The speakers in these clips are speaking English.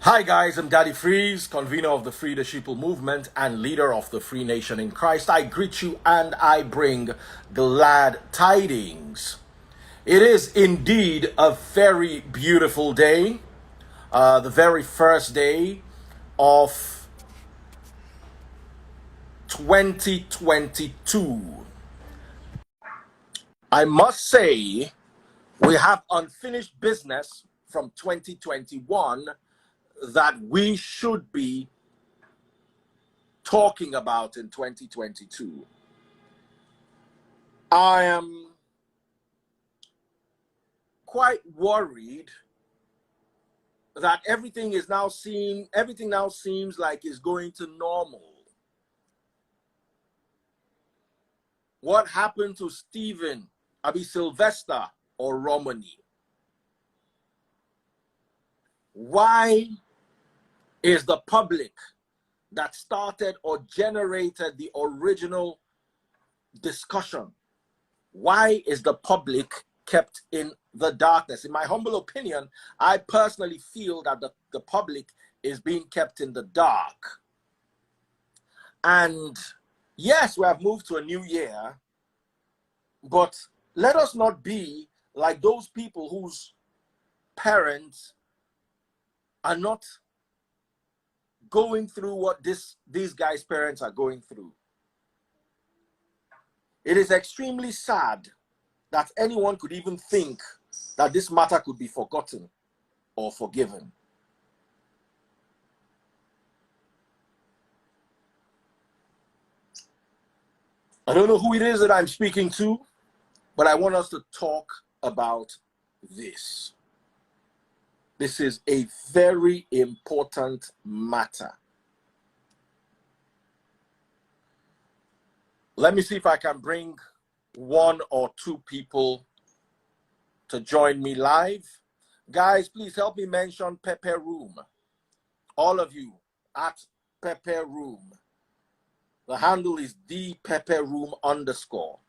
Hi guys, I'm Daddy Freeze, convener of the Free the Sheeple movement and leader of the Free Nation in Christ. I greet you and I bring glad tidings. It is indeed a very beautiful day, the very first day of 2022. I must say, we have unfinished business from 2021 that we should be talking about in 2022. I am quite worried that everything now seems like is going to normal. What happened to Sylvester Oromoni? Why is the public that started or generated the original discussion, why is the public kept in the darkness? In my humble opinion, I personally feel that the public is being kept in the dark. And yes, we have moved to a new year, but let us not be like those people whose parents are not going through what these guys' parents are going through. It is extremely sad that anyone could even think that this matter could be forgotten or forgiven. I don't know who it is that I'm speaking to, but I want us to talk about this. This is a very important matter. Let me see if I can bring one or two people to join me live. Guys, please help me mention Pepe Room. All of you at Pepe Room. The handle is _.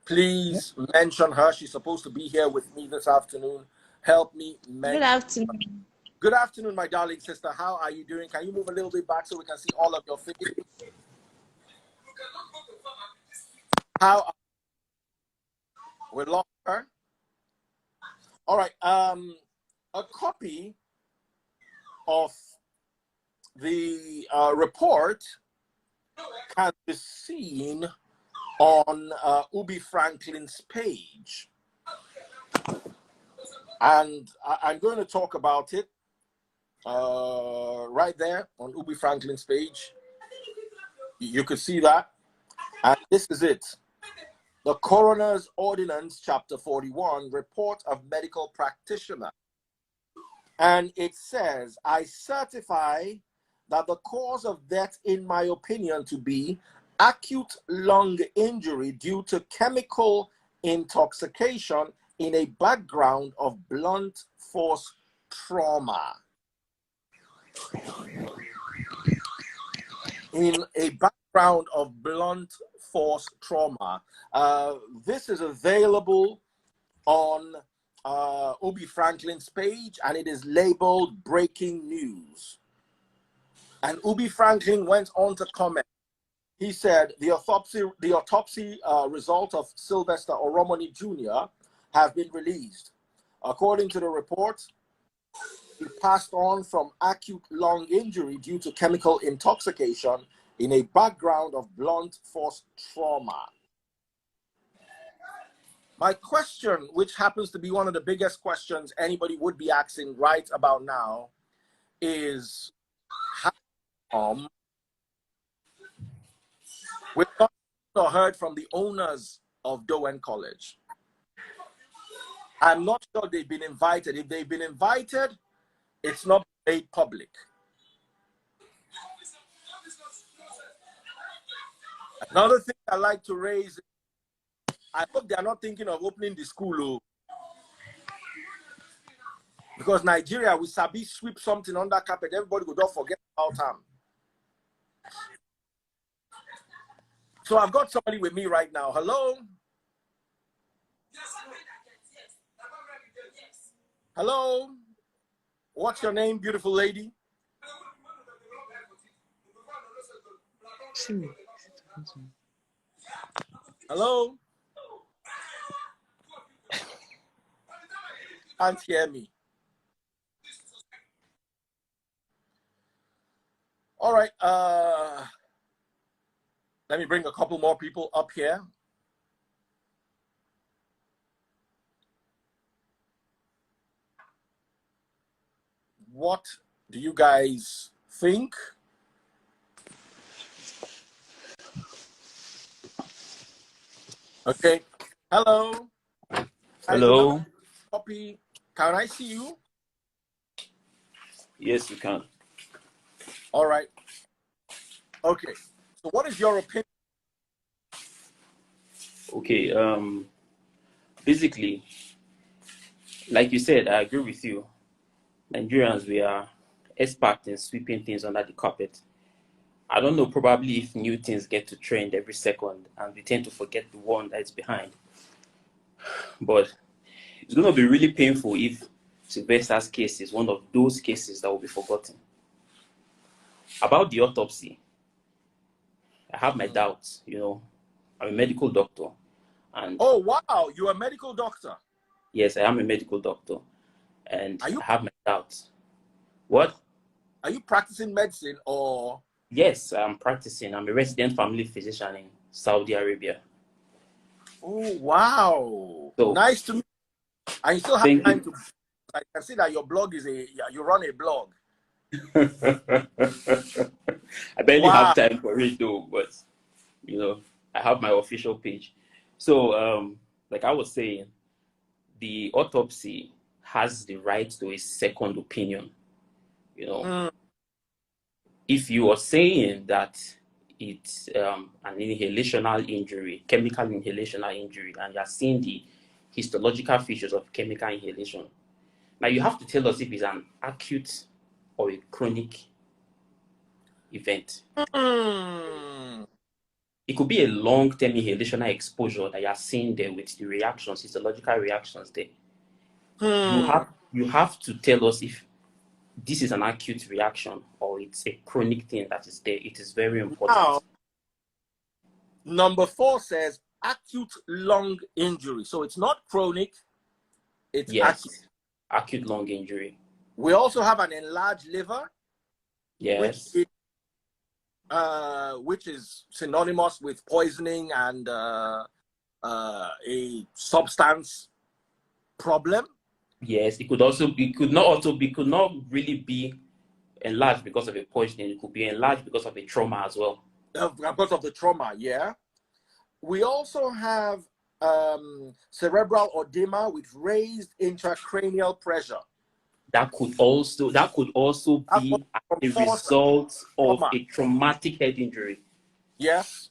Please mention her. She's supposed to be here with me this afternoon. Help me mention. Good afternoon. Good afternoon, my darling sister. How are you doing? Can you move a little bit back so we can see all of your face? How we lost her? All right. A copy of the report can be seen on Ubi Franklin's page. And I'm going to talk about it right there on Ubi Franklin's page. You could see that. And this is it. The Coroner's Ordinance, Chapter 41, Report of Medical Practitioner. And it says, I certify that the cause of death, in my opinion, to be acute lung injury due to chemical intoxication in a background of blunt force trauma. In a background of blunt force trauma. This is available on Ubi Franklin's page, and it is labeled breaking news. And Ubi Franklin went on to comment. He said the autopsy result of Sylvester Oromoni Jr. have been released. According to the report, he passed on from acute lung injury due to chemical intoxication in a background of blunt force trauma. My question, which happens to be one of the biggest questions anybody would be asking right about now, is how we've not heard from the owners of Dowen College. I'm not sure they've been invited. If they've been invited, it's not made public. Another thing I like to raise, I hope they are not thinking of opening the school. Because Nigeria, we sabi sweep something under carpet, everybody will don't forget about them. So I've got somebody with me right now. Hello? Hello? What's your name, beautiful lady? Hello? Can't hear me. All right. Let me bring a couple more people up here. What do you guys think? Okay. Hello. Hello. Copy. Can I see you? Yes, you can. All right. Okay. So what is your opinion? Okay. Basically, like you said, I agree with you. Nigerians, we are expert in sweeping things under the carpet. I don't know, probably if new things get to trend every second and we tend to forget the one that's behind. But it's going to be really painful if Sylvester's case is one of those cases that will be forgotten. About the autopsy, I have my doubts, I'm a medical doctor. And oh, wow. You're a medical doctor. yes, I am a medical doctor. And I have my doubts. What? Are you practicing medicine or? Yes, I'm practicing. I'm a resident family physician in Saudi Arabia. Oh, wow. So, Nice to meet you. I still have thank time you. to. I can see that your blog you run a blog. I barely Wow. have time for it though, but I have my official page. So, like I was saying, the autopsy has the right to a second opinion. If you are saying that it's an inhalational injury, chemical inhalational injury, and you're seeing the histological features of chemical inhalation, now you have to tell us if it's an acute or a chronic event. It could be a long-term inhalational exposure that you're seeing there with the reactions, histological reactions there. You have to tell us if this is an acute reaction or it's a chronic thing that is there. It is very important. Now, number 4 says acute lung injury. So it's not chronic, it's acute lung injury. We also have an enlarged liver. Yes. Which is synonymous with poisoning and a substance problem. Yes, it could not really be enlarged because of a poisoning. It could be enlarged because of a trauma as well. Because of the trauma, yeah. We also have cerebral edema with raised intracranial pressure. That could also be a result of a traumatic head injury. Yes.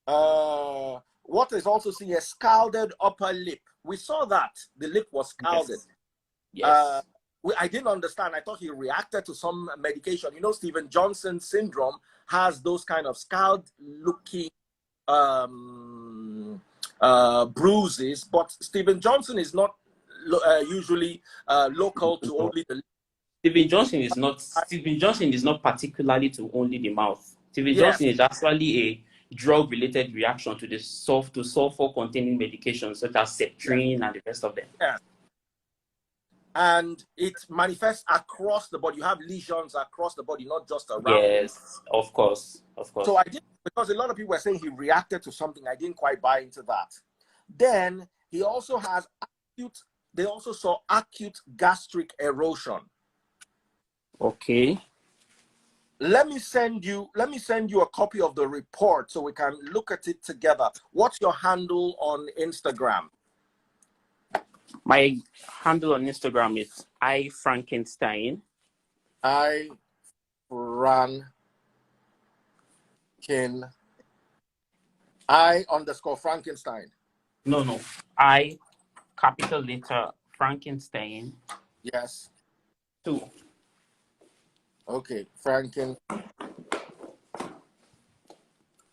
What is also seen as scalded upper lip. We saw that the lip was scalded. Yes. I didn't understand. I thought he reacted to some medication. Stephen Johnson syndrome has those kind of scald-looking bruises, but Stephen Johnson is not usually local to only the lip. Stephen Johnson is not particularly to only the mouth. Stephen Johnson is actually a drug-related reaction to sulfur-containing medications such as Septrin and the rest of them. Yes. And it manifests across the body. You have lesions across the body, not just around. Yes, of course. So I did, because a lot of people were saying he reacted to something. I didn't quite buy into that. Then he also has they also saw acute gastric erosion. Okay. Let me send you a copy of the report so we can look at it together. What's your handle on Instagram? My handle on Instagram is iFrankenstein. I_Frankenstein. No. I, capital letter, Frankenstein. Yes. 2. Okay, Franken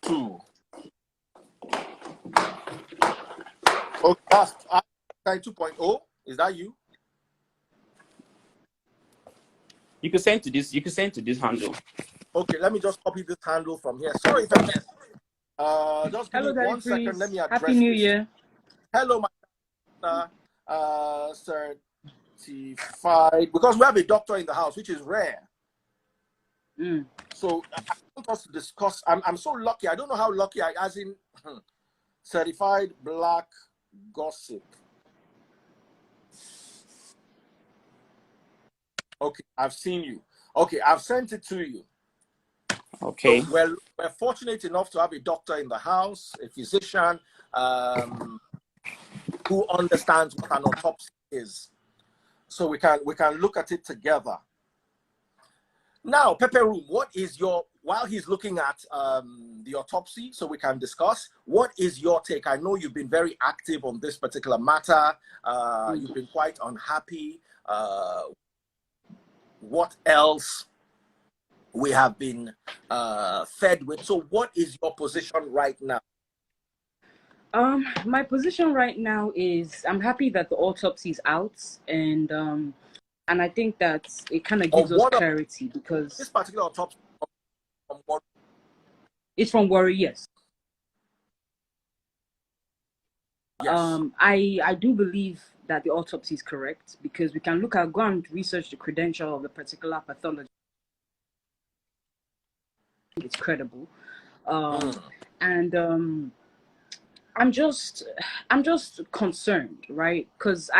2. Okay, that's 2.0. Is that you? You can send to this handle. Okay, let me just copy this handle from here. Sorry if I miss. Just give me Hello, Daddy 1 second. Let Freeze. me Happy address New this. Year. Hello, my doctor. Certified, because we have a doctor in the house, which is rare. So I want us to discuss. I'm so lucky. I don't know how lucky I, as in certified black gossip. Okay, I've seen you. Okay, I've sent it to you. Okay. So we're fortunate enough to have a doctor in the house, a physician, who understands what an autopsy is. So we can look at it together. Now, Pepe Room, what is your, while he's looking at the autopsy, so we can discuss, what is your take? I know you've been very active on this particular matter. You've been quite unhappy. What else we have been fed with? So what is your position right now? My position right now is I'm happy that the autopsy is out, and I think that it kind of gives us clarity because this particular autopsy from what? It's from Worry, yes. Yes. I do believe that the autopsy is correct because we can go and research the credential of the particular pathologist. It's credible, and I'm just concerned, right? Because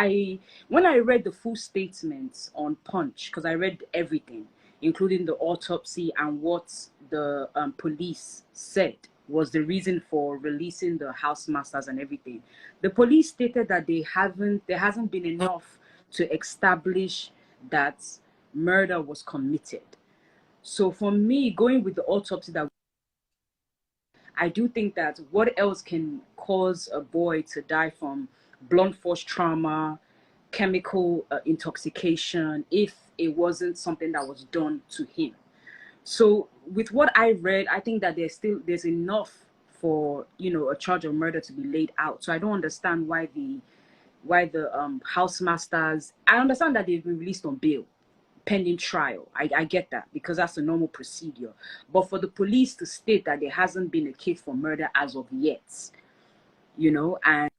when I read the full statements on Punch, because I read everything, including the autopsy and what the police said was the reason for releasing the house masters and everything. The police stated that there hasn't been enough to establish that murder was committed. So for me, going with the autopsy, that I do think that what else can cause a boy to die from blunt force trauma, chemical intoxication, if it wasn't something that was done to him? So with what I read, I think that there's enough for a charge of murder to be laid out. So I don't understand why the house masters. I understand that they've been released on bail pending trial. I get that because that's a normal procedure. But for the police to state that there hasn't been a case for murder as of yet, and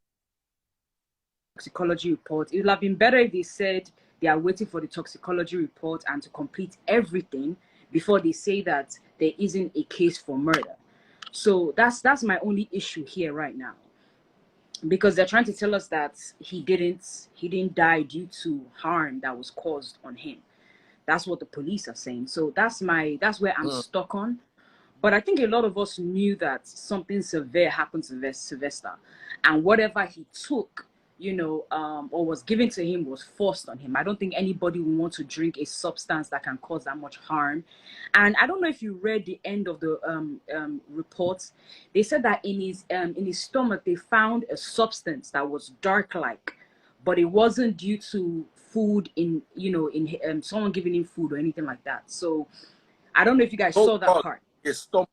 toxicology report, it would have been better if they said they are waiting for the toxicology report and to complete everything before they say that there isn't a case for murder. So that's my only issue here right now, because they're trying to tell us that he didn't die due to harm that was caused on him. That's what the police are saying. So that's where I'm stuck on. But I think a lot of us knew that something severe happened to Sylvester, and whatever he took, or was given to him was forced on him. I don't think anybody would want to drink a substance that can cause that much harm. And I don't know if you read the end of the reports. They said that in his stomach they found a substance that was dark-like, but it wasn't due to food in someone giving him food or anything like that. So I don't know if you guys saw that part. His stomach.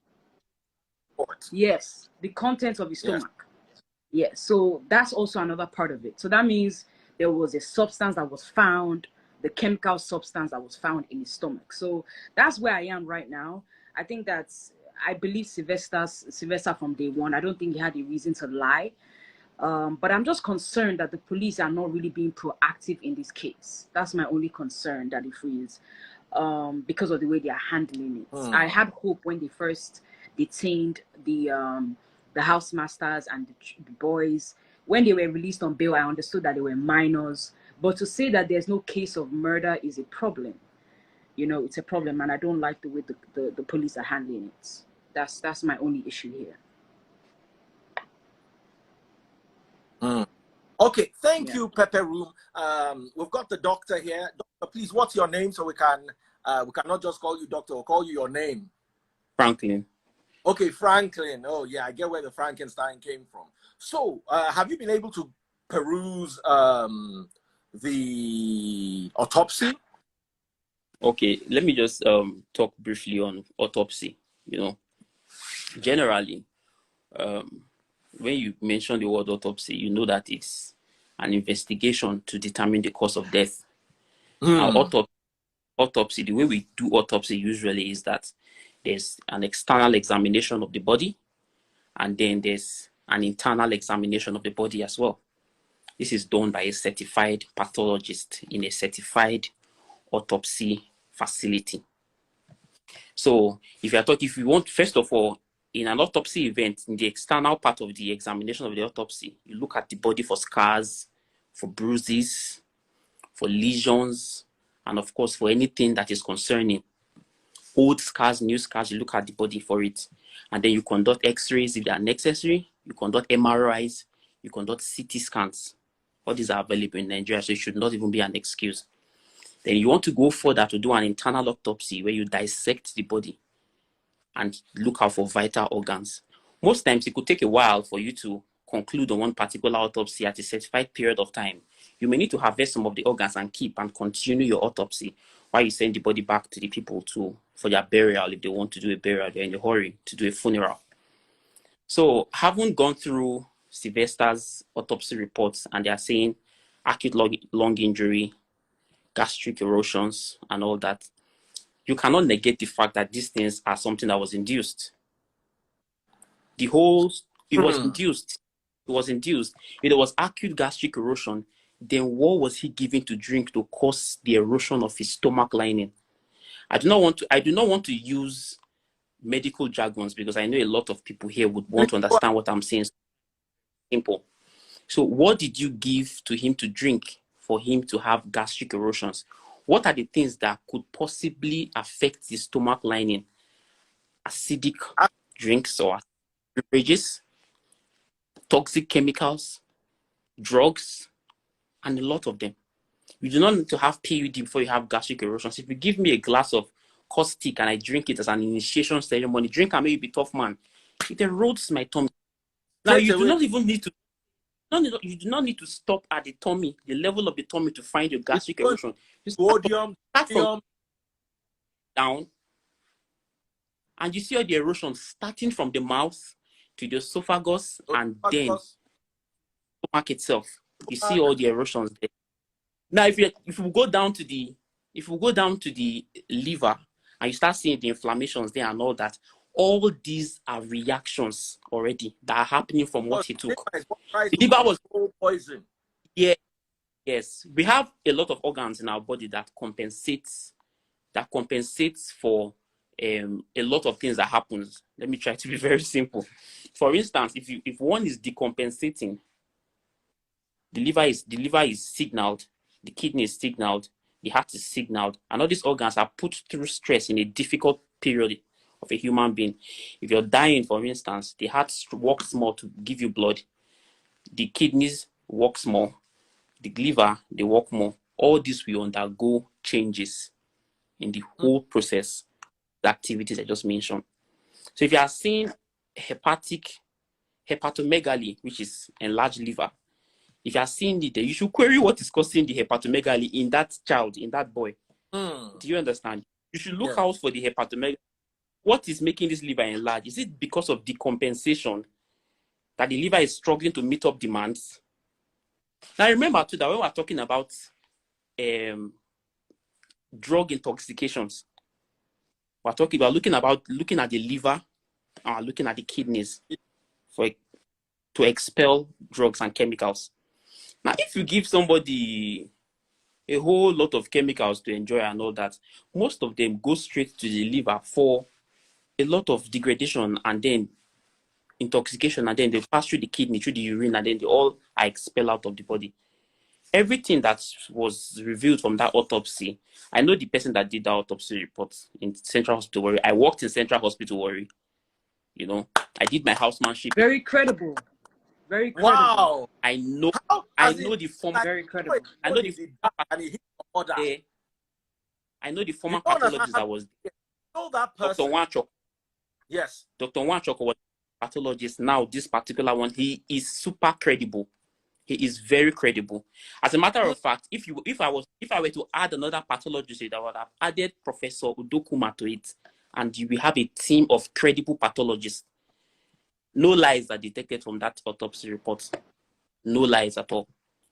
Yes, the contents of his stomach. Yes, so that's also another part of it. So that means there was a substance that was found, the chemical substance that was found in his stomach. So that's where I am right now. I think I believe Sylvester from day one. I don't think he had a reason to lie. But I'm just concerned that the police are not really being proactive in this case. That's my only concern, Daddy Freeze, because of the way they are handling it. I had hope when they first detained the house masters and the boys. When they were released on bail, I understood that they were minors. But to say that there's no case of murder is a problem. It's a problem, and I don't like the way the police are handling it. That's my only issue here. Okay, thank you, Pepe Room. We've got the doctor here. Doctor, please, what's your name so we cannot just call you doctor, we'll call you your name. Franklin. Okay, Franklin. Oh yeah, I get where the Frankenstein came from. So, have you been able to peruse the autopsy? Okay, let me just talk briefly on autopsy. Generally, when you mention the word autopsy, you know that it's an investigation to determine the cause of death. Now, autopsy, the way we do autopsy usually is that There's an external examination of the body, and then there's an internal examination of the body as well. This is done by a certified pathologist in a certified autopsy facility. So if you want, first of all, in an autopsy event, in the external part of the examination of the autopsy, you look at the body for scars, for bruises, for lesions, and of course, for anything that is concerning. Old scars, new scars, you look at the body for it. And then you conduct x-rays if they are necessary. You conduct MRIs. You conduct CT scans. All these are available in Nigeria, so it should not even be an excuse. Then you want to go further to do an internal autopsy where you dissect the body and look out for vital organs. Most times it could take a while for you to conclude on one particular autopsy at a certified period of time. You may need to harvest some of the organs and keep and continue your autopsy while you send the body back to the people for their burial. If they want to do a burial, they're in a hurry to do a funeral. So having gone through Sylvester's autopsy reports, and they are saying acute lung injury, gastric erosions, and all that, you cannot negate the fact that these things are something that was induced. It was induced. It was induced. If there was acute gastric erosion, then what was he given to drink to cause the erosion of his stomach lining? I do not want to use medical jargons because I know a lot of people here would want to understand what I'm saying. Simple. So what did you give to him to drink for him to have gastric erosions? What are the things that could possibly affect the stomach lining? Acidic drinks or beverages, toxic chemicals, drugs, and a lot of them. You do not need to have PUD before you have gastric erosions. If you give me a glass of caustic and I drink it as an initiation ceremony, drink and maybe be tough man, it erodes my tummy. Now you do not even need to. You do not need to stop at the tummy, the level of the tummy, to find your gastric erosion. You start from down, and you see all the erosion starting from the mouth to the esophagus and then stomach itself. You see all the erosions there. Now, if we go down to the liver and you start seeing the inflammations there and all that, all these are reactions already that are happening from what he took. The liver was poison. Yeah, yes. We have a lot of organs in our body that compensates for a lot of things that happens. Let me try to be very simple. For instance, if one is decompensating, the liver is signaled, the kidney is signaled, the heart is signaled, and all these organs are put through stress in a difficult period of a human being. If you're dying, for instance, the heart works more to give you blood, the kidneys works more, the liver, they work more. All this will undergo changes in the whole process, the activities I just mentioned. So if you are seeing hepatomegaly, which is enlarged liver, if you are seeing it there, you should query what is causing the hepatomegaly in that child, in that boy. Do you understand? You should look out for the hepatomegaly. What is making this liver enlarge? Is it because of decompensation, that the liver is struggling to meet up demands? Now remember too that when we're talking about drug intoxications, we're looking at the liver, looking at the kidneys to expel drugs and chemicals. Now, if you give somebody a whole lot of chemicals to enjoy and all that, most of them go straight to the liver for a lot of degradation and then intoxication, and then they pass through the kidney, through the urine, and then they all are expelled out of the body. Everything that was revealed from that autopsy, I know the person that did that autopsy report in Central Hospital Warri. I worked in Central Hospital Warri. You know, I did my housemanship. Very credible. Very credible. Wow. I know the former. Very credible. I know the former pathologist that was there. That person. Dr. Wanchok. Yes. Dr. Wanchok was a pathologist. Now, this particular one, he is super credible. He is very credible. As a matter of fact, if I were to add another pathologist, I would have added Professor Udokuma to it, and you will have a team of credible pathologists. No lies are detected from that autopsy report. No lies at all.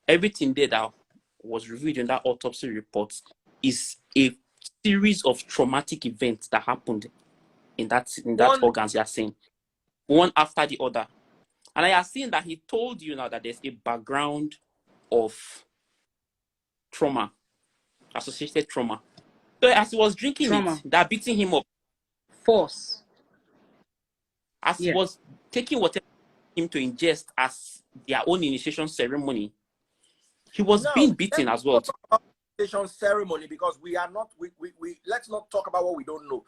Everything there that was revealed in that autopsy report is a series of traumatic events that happened in that One, organs you are seeing, one after the other. And I have seen that he told you now that there's a background of trauma, associated trauma. So as he was drinking Trauma. it, they're beating him up. Force. As he Yeah. was taking whatever him to ingest as their own initiation ceremony, he was now, being beaten as well. talk about initiation ceremony, because we are not, we let's not talk about what we don't know.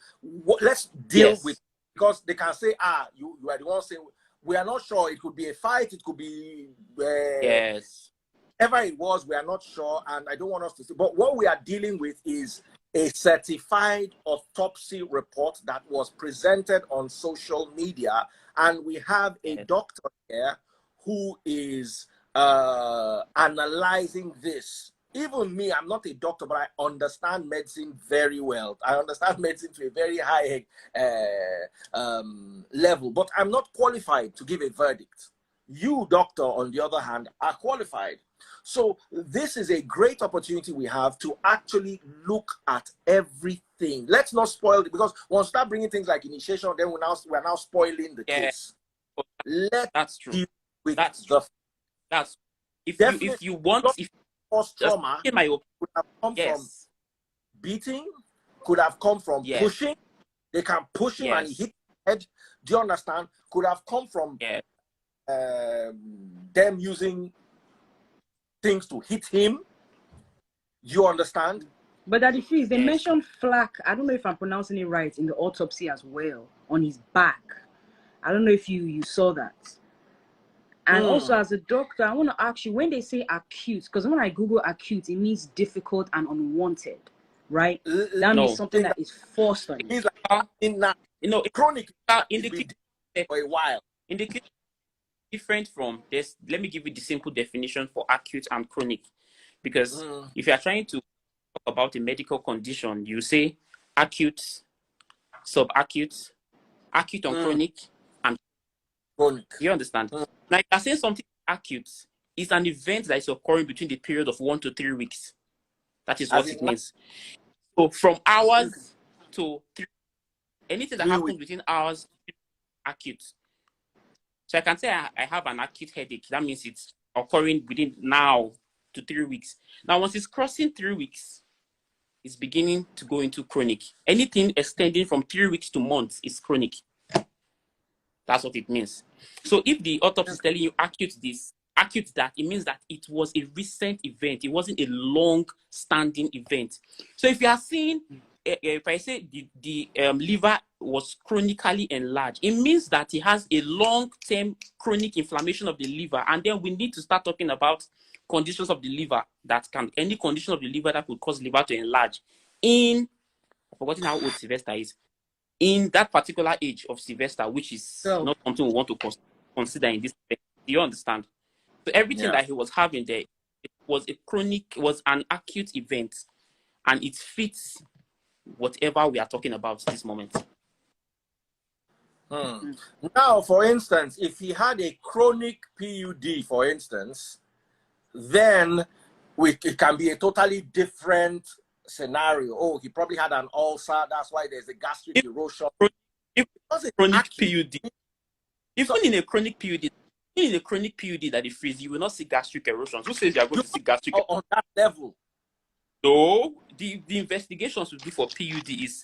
Let's deal Yes. with, because they can say, you are the one saying, we are not sure. It could be a fight. It could be Yes. whatever it was. We are not sure, and I don't want us to see. But what we are dealing with is a certified autopsy report that was presented on social media, and we have a doctor here who is analyzing this. Even me, I'm not a doctor, but I understand medicine very well. I understand medicine to a very high level, but I'm not qualified to give a verdict. You, doctor, on the other hand, are qualified. So this is a great opportunity we have to actually look at everything. Let's not spoil it, because once we start bringing things like initiation, then we're now spoiling the case. That's true. Deal with That's true. That's if you want, if force trauma in my opinion, could have come from beating, could have come from pushing. They can push him and he hit the head. Do you understand? Could have come from them using things to hit him. You understand? But Daddy Freeze, they mentioned flak. I don't know if I'm pronouncing it right in the autopsy as well, on his back. I don't know if you saw that. And also, as a doctor, I want to ask you, when they say acute, because when I Google acute, it means difficult and unwanted, right? That means something that is forced on you. Chronic in the for a while. In the case different from this, let me give you the simple definition for acute and chronic. Because if you are trying to talk about a medical condition, you say acute, subacute, acute and chronic, and chronic. You understand? Now, if you're saying something acute, it's an event that is occurring between the period of 1 to 3 weeks. That is what it means. So from hours to 3, anything that happens between hours, acute. So I can say I have an acute headache. That means it's occurring within now to 3 weeks. Now, once it's crossing 3 weeks, it's beginning to go into chronic. Anything extending from 3 weeks to months is chronic. That's what it means. So if the autopsy is telling you acute this, acute that, it means that it was a recent event. It wasn't a long-standing event. So if you are seeing, if I say the liver was chronically enlarged, it means that it has a long-term chronic inflammation of the liver. And then we need to start talking about conditions of the liver any condition of the liver that could cause liver to enlarge. I've forgotten how old Sylvester is. In that particular age of Sylvester, which is not something we want to consider in this event. Do you understand? So everything that he was having there, it was an acute event, and it fits whatever we are talking about this moment. Now, for instance, if he had a chronic PUD, for instance, then it can be a totally different scenario. Oh, he probably had an ulcer. That's why there's a gastric erosion. Chronic PUD. Even in a chronic PUD that it frees, you will not see gastric erosions. Who says you are going to see gastric erosions? On that level? No, the investigations we do for PUD is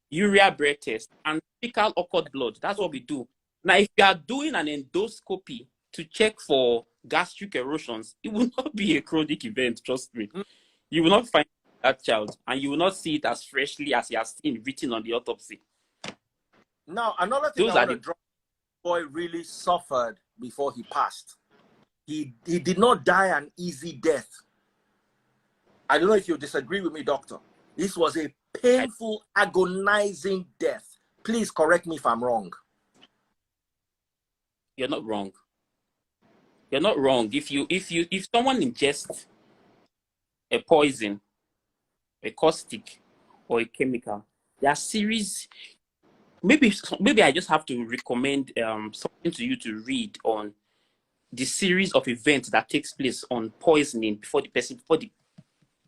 urea breath test and fecal occult blood. That's what we do. Now, if you are doing an endoscopy to check for gastric erosions, it will not be a chronic event, trust me. You will not find that child, and you will not see it as freshly as he has seen written on the autopsy. Now, another thing boy really suffered before he passed. He did not die an easy death. I don't know if you disagree with me, doctor. This was a painful, agonizing death. Please correct me if I'm wrong. You're not wrong. You're not wrong. If someone ingests a poison, a caustic, or a chemical, there are series. Maybe I just have to recommend something to you to read on the series of events that takes place on poisoning before the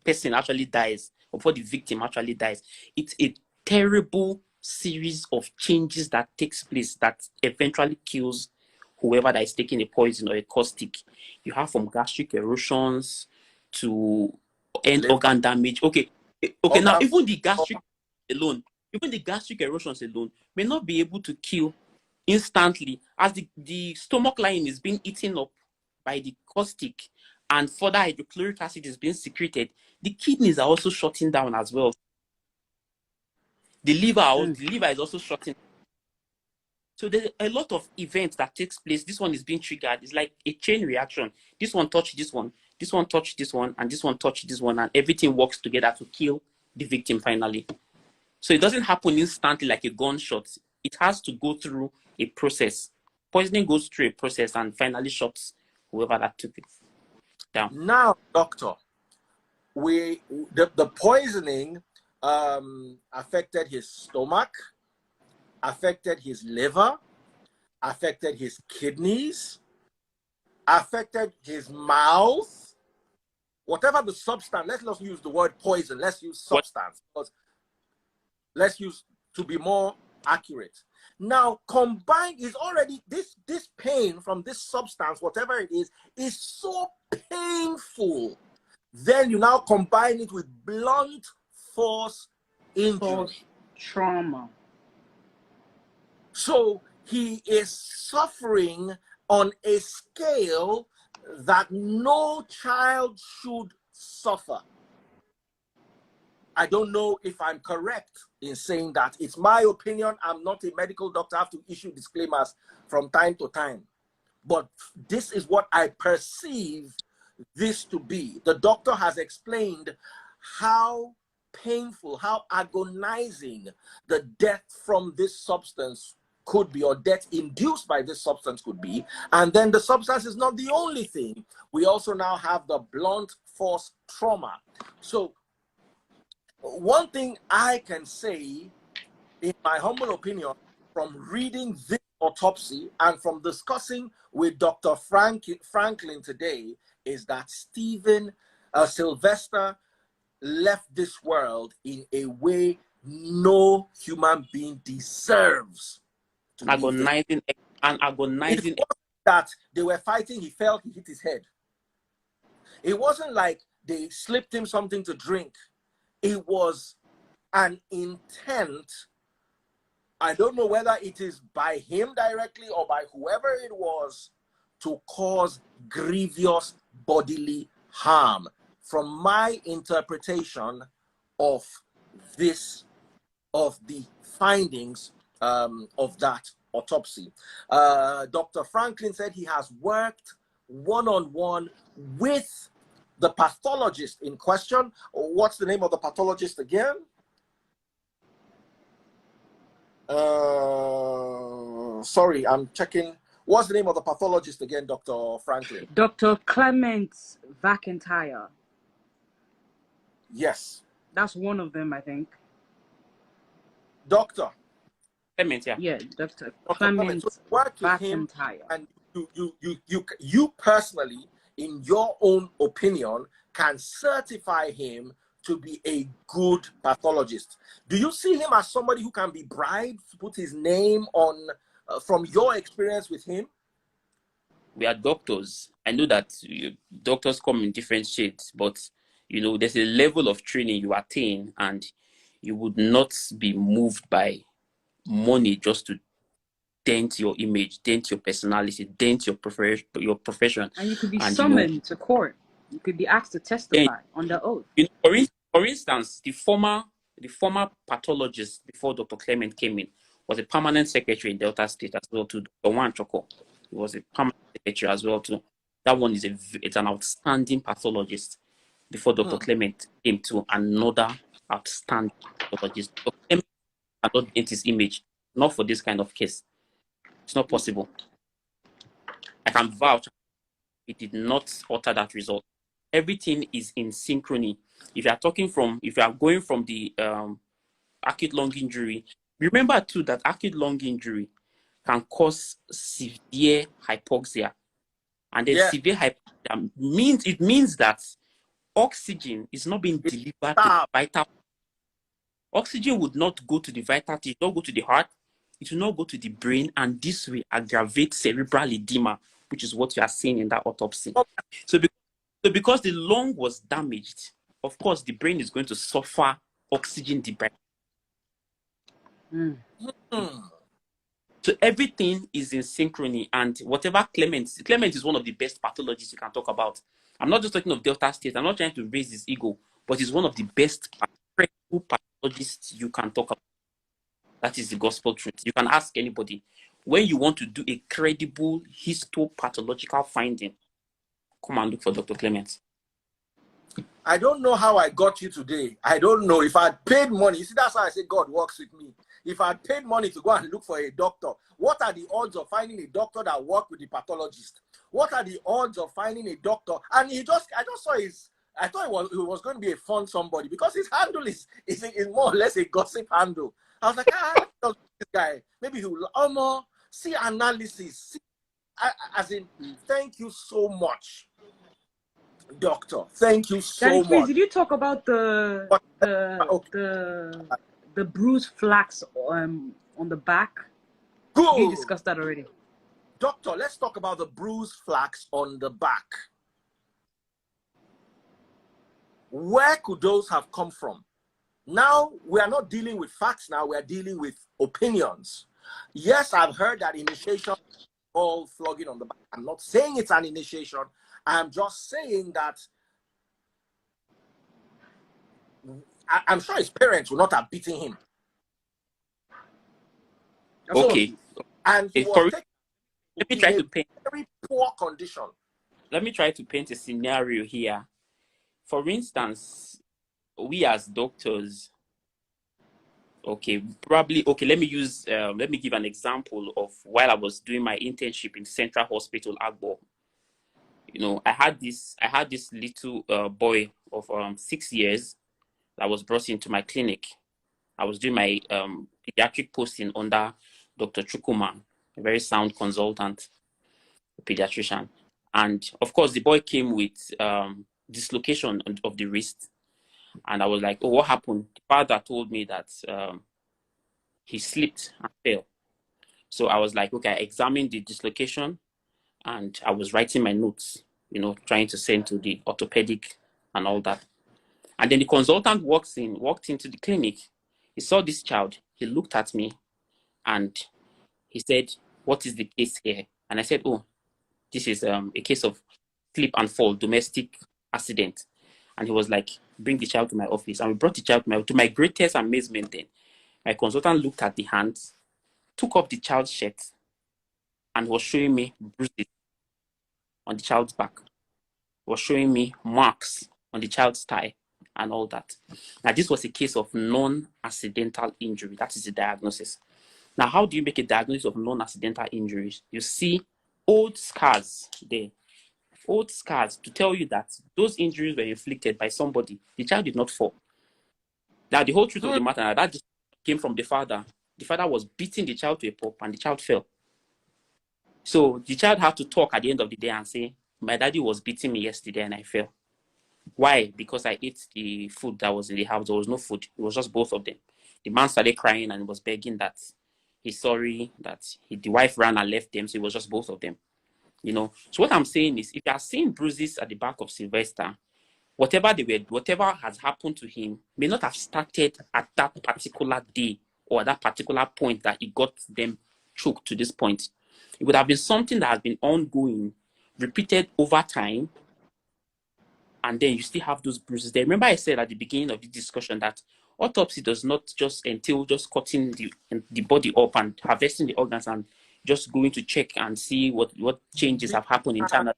person actually dies, or before the victim actually dies. It's a terrible series of changes that takes place that eventually kills whoever that is taking a poison or a caustic. You have from gastric erosions to end Liver, organ damage. Okay, now organ even the gastric erosions alone may not be able to kill instantly, as the stomach lining is being eaten up by the caustic and further hydrochloric acid is being secreted. The kidneys are also shutting down as well. The liver is also shutting. So there's a lot of events that takes place. This one is being triggered. It's like a chain reaction. This one touched this one touched this one, and this one touched this one, and everything works together to kill the victim finally. So it doesn't happen instantly like a gunshot. It has to go through a process. Poisoning goes through a process and finally shuts whoever that took it down. Now, doctor, the poisoning affected his stomach, affected his liver, affected his kidneys, affected his mouth. Whatever the substance, let's not use the word poison, let's use substance. Because let's use to be more accurate. Now, combined is already this pain from this substance, whatever it is so painful. Then you now combine it with blunt force injury. Trauma. So he is suffering on a scale that no child should suffer. I don't know if I'm correct in saying that. It's my opinion. I'm not a medical doctor. I have to issue disclaimers from time to time. But this is what I perceive this to be. The doctor has explained how painful, how agonizing the death from this substance could be, or death induced by this substance could be. And then the substance is not the only thing. We also now have the blunt force trauma. So one thing I can say, in my humble opinion, from reading this autopsy and from discussing with Dr. Franklin today, is that Sylvester left this world in a way no human being deserves to agonizing. It wasn't that they were fighting, he fell, he hit his head. It wasn't like they slipped him something to drink. It was an intent. I don't know whether it is by him directly or by whoever it was, to cause grievous bodily harm. From my interpretation of this, of the findings of that autopsy, Dr. Franklin said he has worked one-on-one with the pathologist in question. What's the name of the pathologist again? Sorry, I'm checking. What's the name of the pathologist again, Dr. Franklin? Dr. Clement Vakentire. Yes. That's one of them, I think. Dr. Clement, yeah. Yeah, Dr. Clement Vakentire. And you personally, in your own opinion, can certify him to be a good pathologist. Do you see him as somebody who can be bribed to put his name on, from your experience with him? We are doctors. I know that doctors come in different shades, but you know, there's a level of training you attain, and you would not be moved by money just to dent your image, dent your personality, dent your profession. And you could be summoned to court. You could be asked to testify under oath. You know, for instance, the former pathologist before Dr. Clement came in was a permanent secretary in Delta State as well to Dr. Juan Choco. He was a permanent secretary as well too. That one is it's an outstanding pathologist before Dr. Clement came to another outstanding pathologist. Dr. Clement cannot dent his image, not for this kind of case. It's not possible. I can vouch it did not alter that result. Everything is in synchrony. If you are going from the acute lung injury, remember too that acute lung injury can cause severe hypoxia. And then severe hypoxia means that oxygen is not being delivered to vital. Oxygen would not go to the vital tissue, not go to the heart, it will not go to the brain, and this will aggravate cerebral edema, which is what you are seeing in that autopsy. So because the lung was damaged, of course, the brain is going to suffer oxygen deprivation. So everything is in synchrony, and whatever Clement is one of the best pathologists you can talk about. I'm not just talking of Delta State. I'm not trying to raise his ego, but he's one of the best pathologists you can talk about. That is the gospel truth. You can ask anybody. When you want to do a credible histopathological finding, come and look for Dr. Clement. I don't know how I got you today. I don't know. If I had paid money, you see, that's why I say God works with me. If I had paid money to go and look for a doctor, what are the odds of finding a doctor that worked with the pathologist? What are the odds of finding a doctor? And I just saw I thought it was going to be a fun somebody, because his handle is more or less a gossip handle. I was like, this guy, maybe he will see analysis. As in, thank you so much, doctor. Thank you so much. Did you talk about the bruised flax on the back? Good. You discussed that already. Doctor, let's talk about the bruised flax on the back. Where could those have come from? Now, we are not dealing with facts now, we are dealing with opinions. Yes, I've heard that initiation all flogging on the back. I'm not saying it's an initiation. I'm just saying that I'm sure his parents will not have beaten him. Okay. And he was let me try to paint very poor condition. Let me try to paint a scenario here. For instance, we as doctors, let me give an example of while I was doing my internship in Central Hospital, Agbo. You know, I had this little boy of 6 years that was brought into my clinic. I was doing my pediatric posting under Dr. Chukuma, a very sound consultant, a pediatrician. And of course, the boy came with dislocation of the wrist. And I was like, oh, what happened? The father told me that he slipped and fell. So I was like, okay, I examined the dislocation and I was writing my notes, you know, trying to send to the orthopedic and all that. And then the consultant walked into the clinic. He saw this child. He looked at me and he said, what is the case here? And I said, oh, this is a case of slip and fall, domestic accident. And he was like, bring the child to my office. And we brought the child to my greatest amazement then. My consultant looked at the hands, took off the child's shirt, and was showing me bruises on the child's back. Was showing me marks on the child's thigh and all that. Now, this was a case of non-accidental injury. That is the diagnosis. Now, how do you make a diagnosis of non-accidental injuries? You see old scars there. Old scars to tell you that those injuries were inflicted by somebody. The child did not fall. Now, the whole truth of the matter, that just came from the father. The father was beating the child to a pulp and the child fell. So the child had to talk at the end of the day and say, my daddy was beating me yesterday and I fell. Why? Because I ate the food that was in the house. There was no food. It was just both of them. The man started crying and was begging that he's sorry, that the wife ran and left them. So it was just both of them. You know, so what I'm saying is, if you are seeing bruises at the back of Sylvester, whatever has happened to him may not have started at that particular day or at that particular point that he got them choked to this point. It would have been something that has been ongoing, repeated over time, and then you still have those bruises there. Remember I said at the beginning of the discussion that autopsy does not just entail just cutting the body up and harvesting the organs and just going to check and see what changes have happened internally.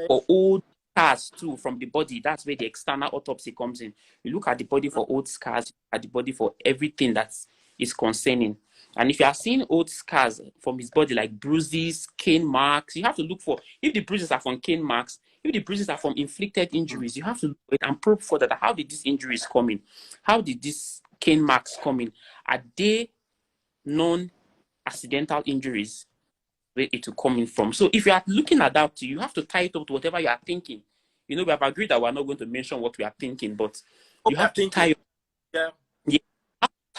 For old scars too from the body, that's where the external autopsy comes in. You look at the body for old scars, at the body for everything that is concerning. And if you are seeing old scars from his body, like bruises, cane marks, you have to look for, if the bruises are from cane marks, if the bruises are from inflicted injuries, you have to look at and probe further that how did these injuries come in? How did these cane marks come in? Are they non-accidental injuries where it will come in from? So if you are looking at that, you have to tie it up to whatever you are thinking. You know, we have agreed that we're not going to mention what we are thinking, but you have to tie up. Yeah.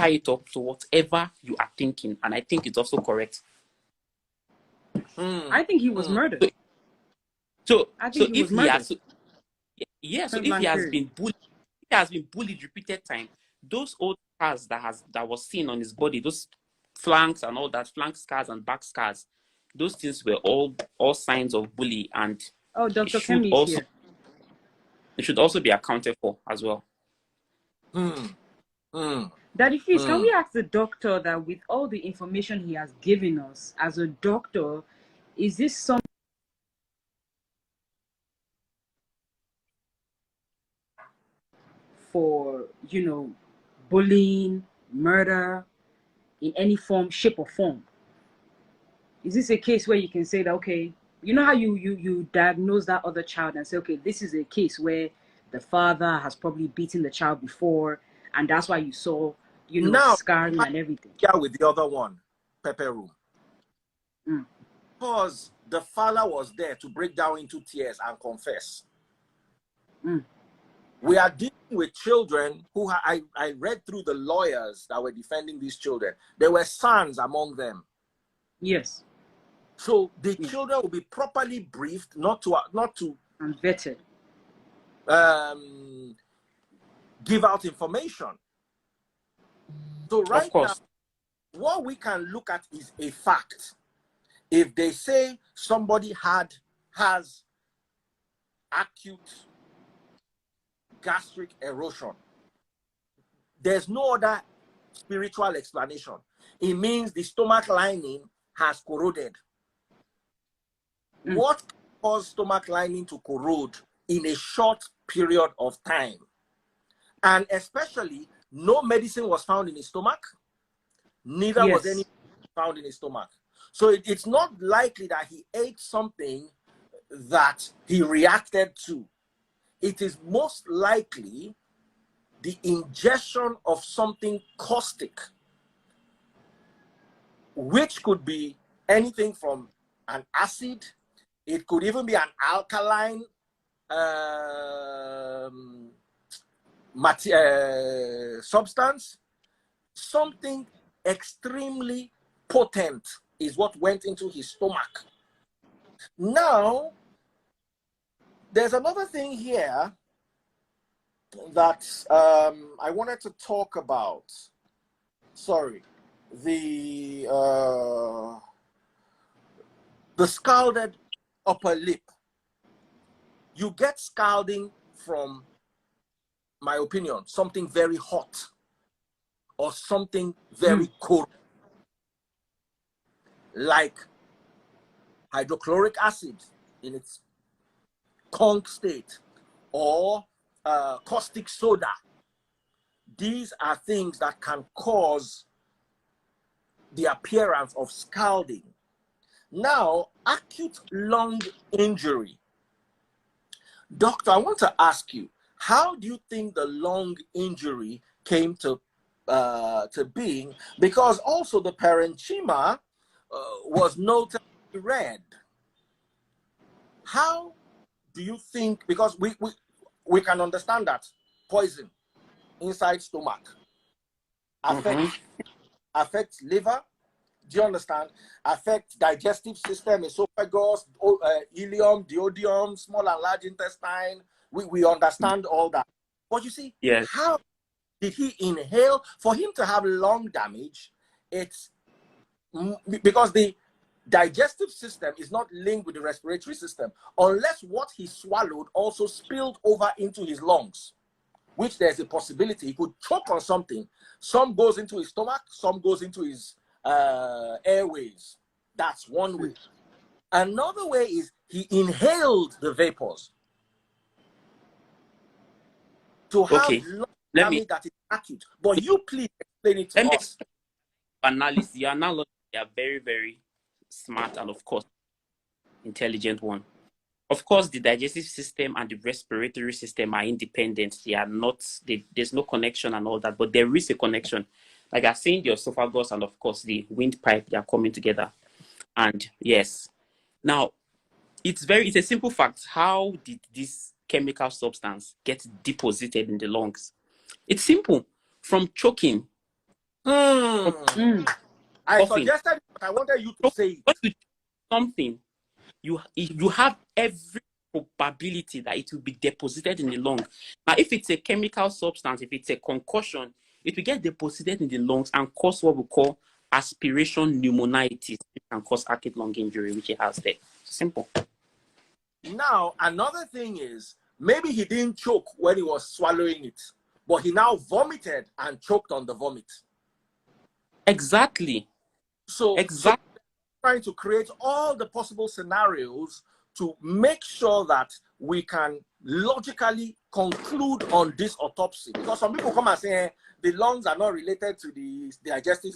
tie it up to whatever you are thinking, and I think it's also correct. I think he was murdered. So I think he was murdered. so if he Blank has period. been bullied, if he has been bullied repeated time, those old scars that was seen on his body, those flanks and all that, flank scars and back scars, those things were all signs of bully, and Oh, it Dr. should Kemi is here. it should also be accounted for as well. Daddy Fizz, can we ask the doctor that with all the information he has given us as a doctor, is this something for, bullying, murder, in any form, shape or form? Is this a case where you can say that, okay, you know how you diagnose that other child and say, okay, this is a case where the father has probably beaten the child before, and that's why you saw, Now, scarring and everything. Yeah, with the other one, Pepper Room. Because the father was there to break down into tears and confess. We are dealing with children who I read through the lawyers that were defending these children. There were sons among them. Yes. So the children will be properly briefed, not to And vetted. Give out information. So right now, what we can look at is a fact. If they say somebody has acute gastric erosion, there's no other spiritual explanation. It means the stomach lining has corroded. What caused stomach lining to corrode in a short period of time? And especially, no medicine was found in his stomach. Neither was any found in his stomach. So it's not likely that he ate something that he reacted to. It is most likely the ingestion of something caustic, which could be anything from an acid. It could even be an alkaline substance. Something extremely potent is what went into his stomach. Now, there's another thing here that I wanted to talk about. Sorry, the scalded upper lip. You get scalding from, my opinion, something very hot or something very cold, like hydrochloric acid in its conc state, or caustic soda. These are things that can cause the appearance of scalding. Now, acute lung injury. Doctor, I want to ask you, how do you think the lung injury came to being? Because also the parenchyma was notably red. How do you think, because we can understand that poison inside stomach affects liver, do you understand? Affects digestive system, esophagus, ileum, duodenum, small and large intestine. We understand all that. But you see, how did he inhale? For him to have lung damage, it's because the digestive system is not linked with the respiratory system unless what he swallowed also spilled over into his lungs, which there's a possibility he could choke on something. Some goes into his stomach, some goes into his airways. That's one way. Another way is he inhaled the vapors to have lung damage that is acute. But you please explain it to us. Analysis, your analogy, they are very, very smart and, of course, intelligent one. Of course, the digestive system and the respiratory system are independent. They are not, there's no connection and all that, but there is a connection. Like I've seen the esophagus and, of course, the windpipe, they are coming together. And yes, now, it's a simple fact. How did this chemical substance get deposited in the lungs? It's simple. From choking, Hmm. I Coughing. suggested it, but I wanted you to say it. When you do something, you have every probability that it will be deposited in the lung. Now, if it's a chemical substance, if it's a concussion, it will get deposited in the lungs and cause what we call aspiration pneumonitis. It can cause acute lung injury, which he has there. Simple. Now, another thing is, maybe he didn't choke when he was swallowing it, but he now vomited and choked on the vomit. Exactly. So trying to create all the possible scenarios to make sure that we can logically conclude on this autopsy. Because some people come and say the lungs are not related to the digestive.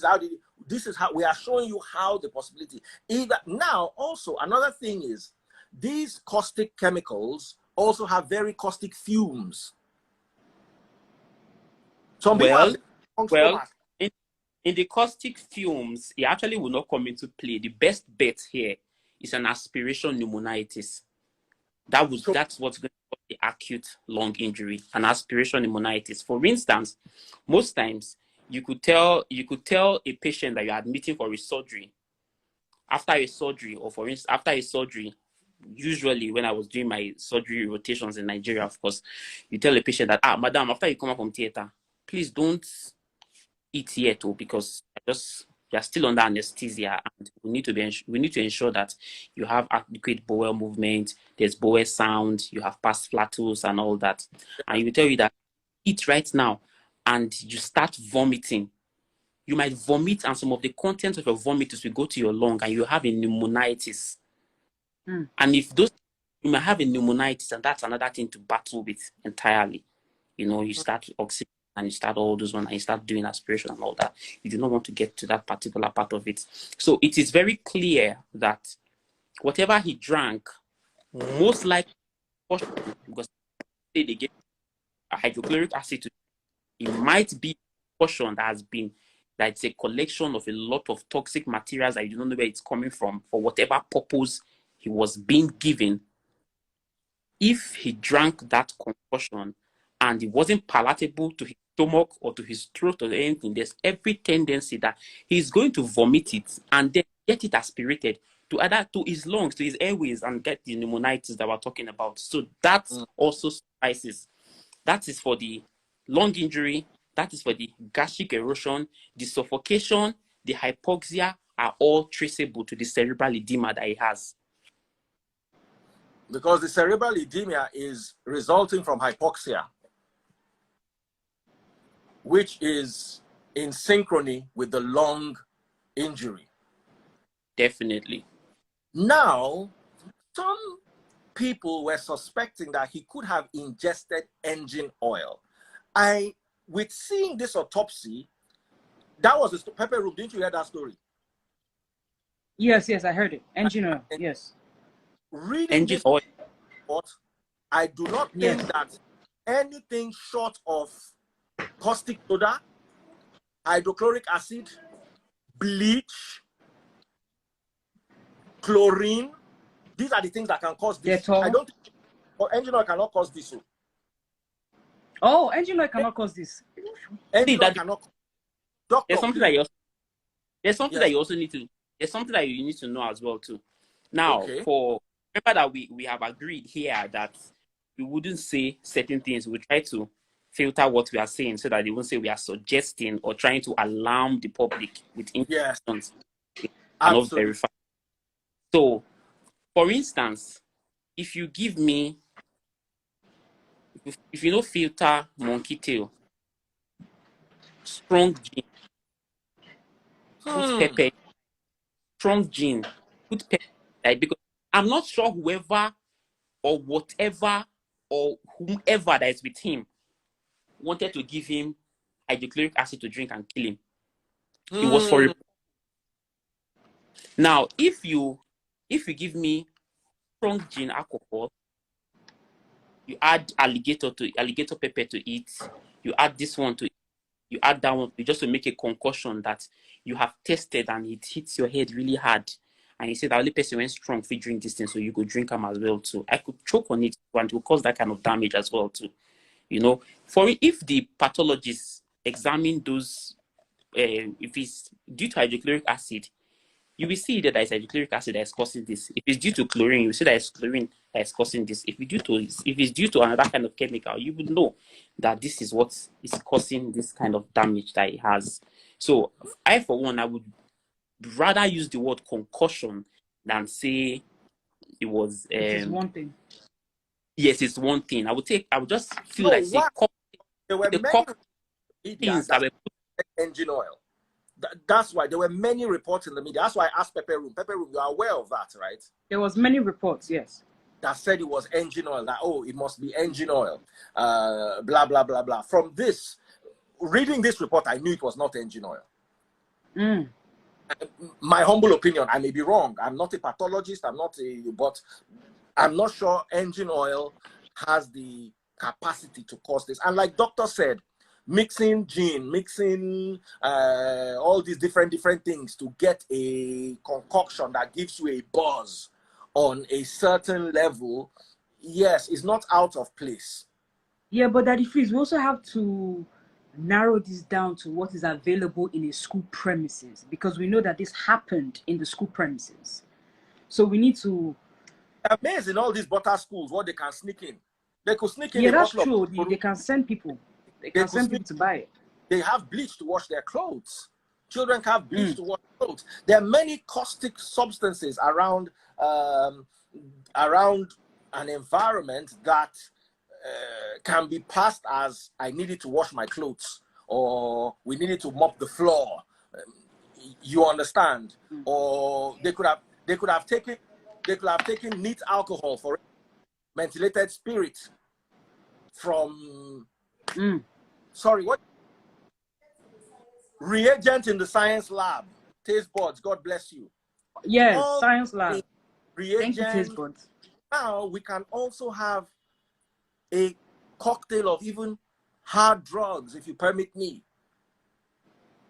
This is how we are showing you how the possibility. Either now, also another thing is these caustic chemicals also have very caustic fumes. Some people have stomach. In the caustic fumes, it actually will not come into play. The best bet here is an aspiration pneumonitis. That's what's going to cause the acute lung injury, an aspiration pneumonitis. For instance, most times you could tell a patient that you're admitting for a surgery. After a surgery, or for instance, after a surgery, usually when I was doing my surgery rotations in Nigeria, of course, you tell a patient that, madam, after you come out from theater, please don't eat yet, because you're still under anesthesia, and we need to ensure that you have adequate bowel movement, there's bowel sound, you have past flatus and all that. And he will tell you that eat right now, and you start vomiting. You might vomit, and some of the contents of your vomit will go to your lung, and you have a pneumonitis. And if you might have a pneumonitis, and that's another thing to battle with entirely. You start oxygen, and you start all those ones, and you start doing aspiration and all that. You do not want to get to that particular part of it. So it is very clear that whatever he drank, most likely, because they gave a hydrochloric acid to, it might be a portion that it's a collection of a lot of toxic materials that you don't know where it's coming from, for whatever purpose he was being given. If he drank that concoction and it wasn't palatable to his stomach or to his throat or anything, there's every tendency that he's going to vomit it and then get it aspirated to his lungs, to his airways, and get the pneumonitis that we're talking about. So that also suffices. That is for the lung injury. That is for the gastric erosion. The suffocation, the hypoxia are all traceable to the cerebral edema that he has. Because the cerebral edema is resulting from hypoxia, which is in synchrony with the lung injury. Definitely. Now, some people were suspecting that he could have ingested engine oil. With seeing this autopsy, that was the Pepper Room. Didn't you hear that story? Yes, I heard it. Engine oil, yes. Reading engine this oil. report, I do not think that anything short of caustic soda, hydrochloric acid, bleach, chlorine, these are the things that can cause this. I don't think engine oil cannot cause this. Oh, engine oil cannot cause this. Engine oil cannot. Doctor, there's something that you also need to. There's something that you need to know as well too. Now, remember that we have agreed here that we wouldn't say certain things. We try to filter what we are saying so that they won't say we are suggesting or trying to alarm the public with information not verified. So, for instance, if you give me, if you know filter monkey tail, strong gin, put pepper, strong gin, put pepper, like, because I'm not sure whoever or whatever or whomever that is with him wanted to give him hydrochloric acid to drink and kill him. It was for a... Now, if you give me strong gin alcohol, you add alligator pepper to it, you add this one to it, you add that one just to make a concoction that you have tested and it hits your head really hard. And you say the only person went strong if you drink this thing, so you could drink them as well too. I could choke on it and it will cause that kind of damage as well too. For if the pathologist examined those if it's due to hydrochloric acid, you will see that there is hydrochloric acid that is causing this. If it's due to chlorine, you will see that it's chlorine that is causing this. If it's due to another kind of chemical, you would know that this is what is causing this kind of damage that it has. So I, for one, I would rather use the word concussion than say it was. It is one thing. Yes, it's one thing. I would just feel No, like say there were the many things that were engine oil. That's why there were many reports in the media. That's why I asked Pepper Room. Pepper Room, you are aware of that, right? There was many reports, yes. That said it was engine oil. That it must be engine oil. Blah blah blah blah. From this, reading this report, I knew it was not engine oil. My humble opinion, I may be wrong. I'm not a pathologist. But I'm not sure engine oil has the capacity to cause this. And like doctor said, mixing all these different things to get a concoction that gives you a buzz on a certain level, yes, it's not out of place. Yeah, but Daddy Freeze, we also have to narrow this down to what is available in a school premises, because we know that this happened in the school premises. So we need to... Amazing, all these butter schools, what they can sneak in. They could sneak in. Yeah, that's true. They can send people. They can send people to buy it. They have bleach to wash their clothes. Children have bleach to wash clothes. There are many caustic substances around an environment that can be passed as I needed to wash my clothes, or we needed to mop the floor. You understand? Or they could have taken neat alcohol for methylated spirit from sorry, what reagent in the science lab, taste buds, God bless you. Yes, science lab. Reagent. Thank you, taste buds. Now we can also have a cocktail of even hard drugs, if you permit me.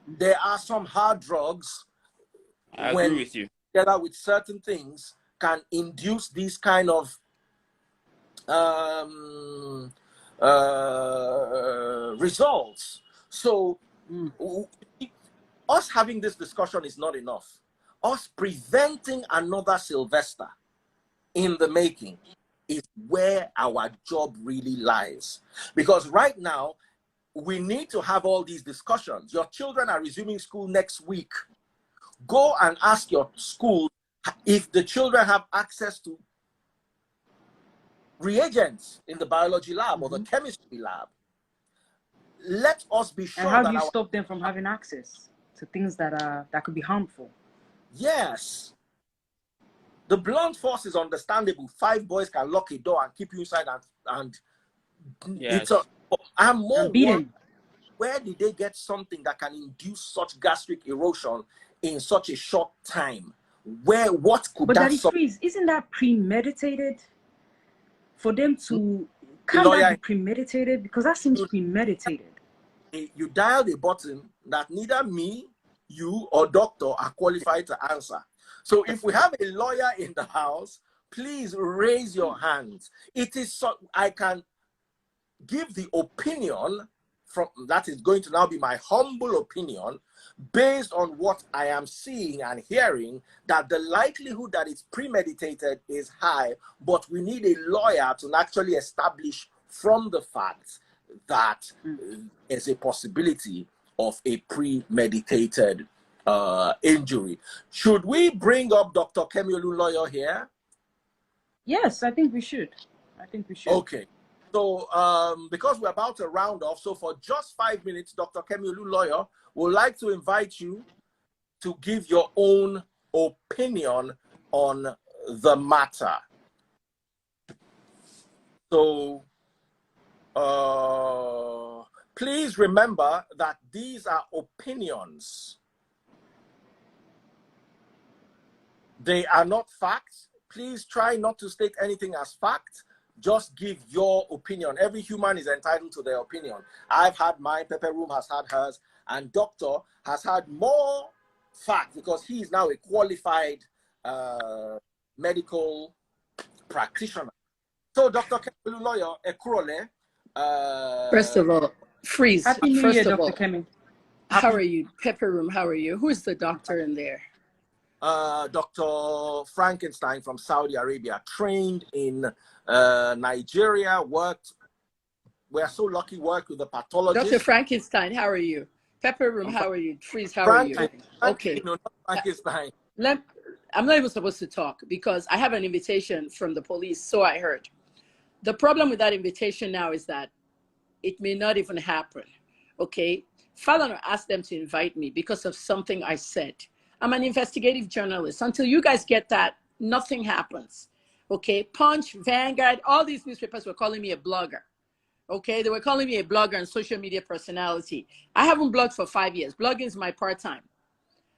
There are some hard drugs I agree with you. Together with certain things can induce these kind of results. So us having this discussion is not enough. Us preventing another Sylvester in the making is where our job really lies. Because right now, we need to have all these discussions. Your children are resuming school next week. Go and ask your school if the children have access to reagents in the biology lab or the chemistry lab. Let us be sure. And how do you stop them from having access to things that could be harmful? Yes. The blunt force is understandable. 5 boys can lock a door and keep you inside, and yes. I'm more worried, where did they get something that can induce such gastric erosion in such a short time? What could but that... But Freeze, isn't that premeditated? For them to... Can't that be premeditated? Because that seems premeditated. You dialed a button that neither me, you, or doctor are qualified to answer. So if we have a lawyer in the house, please raise your hands. It is so I can give the opinion from that is going to now be my humble opinion based on what I am seeing and hearing, that the likelihood that it's premeditated is high, but we need a lawyer to actually establish from the facts that is a possibility of a premeditated injury. Should we bring up Dr. Kemiolu lawyer here? Yes, I think we should. Okay. So because we're about to round off, so for just 5 minutes, Dr. Kemiolu lawyer would like to invite you to give your own opinion on the matter. So please remember that these are opinions. They are not facts. Please try not to state anything as fact. Just give your opinion. Every human is entitled to their opinion. I've had mine, Pepper Room has had hers, and Doctor has had more facts because he is now a qualified medical practitioner. So, Dr. Kemiolu lawyer, Ekurole. First of all, Freeze. Happy New Year, Dr. Kemi. How are you? Pepper Room, how are you? Who's the doctor in there? Dr. Frankenstein from Saudi Arabia, trained in Nigeria, we're so lucky, worked with the pathologist. Dr. Frankenstein, how are you? Pepper Room, how are you? Freeze, how are you? Okay. No, not Frankenstein. I'm not even supposed to talk because I have an invitation from the police, so I heard. The problem with that invitation now is that it may not even happen, okay? Falana asked them to invite me because of something I said. I'm an investigative journalist. Until you guys get that, nothing happens, okay? Punch, Vanguard, all these newspapers were calling me a blogger, okay? They were calling me a blogger and social media personality. I haven't blogged for 5 years. Blogging is my part-time.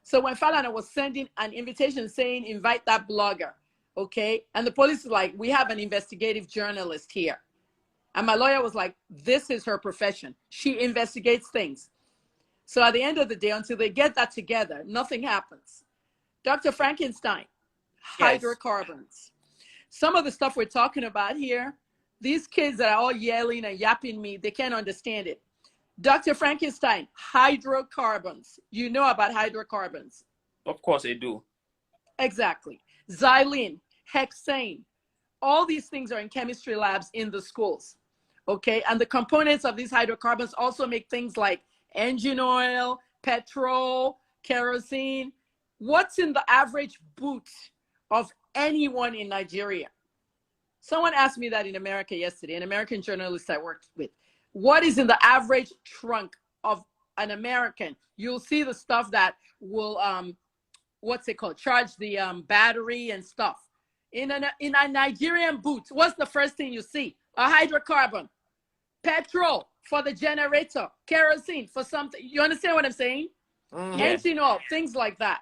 So when Falana was sending an invitation saying, invite that blogger, okay? And the police is like, we have an investigative journalist here. And my lawyer was like, this is her profession. She investigates things. So at the end of the day, until they get that together, nothing happens. Dr. Frankenstein, hydrocarbons. Some of the stuff we're talking about here, these kids that are all yelling and yapping me, they can't understand it. Dr. Frankenstein, hydrocarbons. You know about hydrocarbons. Of course I do. Exactly. Xylene, hexane. All these things are in chemistry labs in the schools. Okay. And the components of these hydrocarbons also make things like engine oil, petrol, kerosene. What's in the average boot of anyone in Nigeria? Someone asked me that in America yesterday, an American journalist I worked with. What is in the average trunk of an American? You'll see the stuff that will, what's it called? Charge the battery and stuff. In a Nigerian boot, what's the first thing you see? A hydrocarbon, petrol for the generator, kerosene for something. You understand what I'm saying? Engine oil, things like that.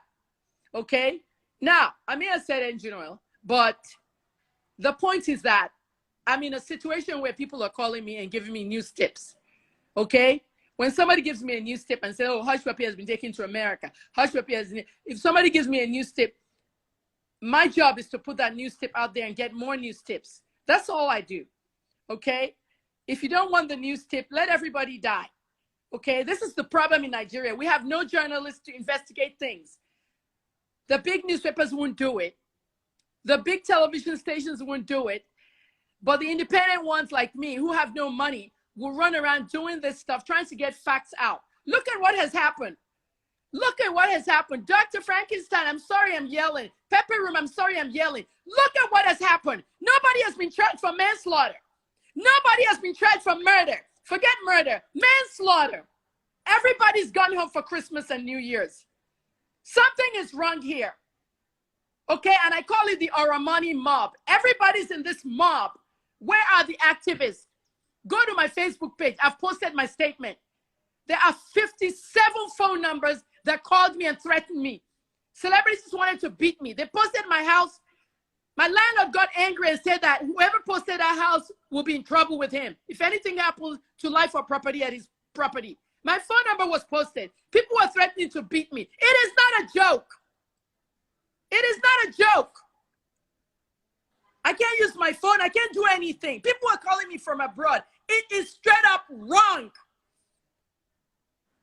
Okay. Now, I may have said engine oil, but the point is that I'm in a situation where people are calling me and giving me news tips. Okay. When somebody gives me a news tip and says, oh, hush puppy has been taken to America. Hush puppy has, if somebody gives me a news tip, my job is to put that news tip out there and get more news tips. That's all I do. Okay. If you don't want the news tip, let everybody die. Okay. This is the problem in Nigeria. We have no journalists to investigate things. The big newspapers won't do it. The big television stations won't do it. But the independent ones like me who have no money will run around doing this stuff, trying to get facts out. Look at what has happened. Look at what has happened. Dr. Frankenstein, I'm sorry I'm yelling. Pepper Room, I'm sorry I'm yelling. Look at what has happened. Nobody has been tried for manslaughter. Nobody has been tried for murder. Forget murder. Manslaughter. Everybody's gone home for Christmas and New Year's. Something is wrong here. Okay, and I call it the Oromoni mob. Everybody's in this mob. Where are the activists? Go to my Facebook page. I've posted my statement. There are 57 phone numbers that called me and threatened me. Celebrities wanted to beat me. They posted my house. My landlord got angry and said that whoever posted our house will be in trouble with him. If anything happens to life or property at his property. My phone number was posted. People were threatening to beat me. It is not a joke. It is not a joke. I can't use my phone. I can't do anything. People are calling me from abroad. It is straight up wrong.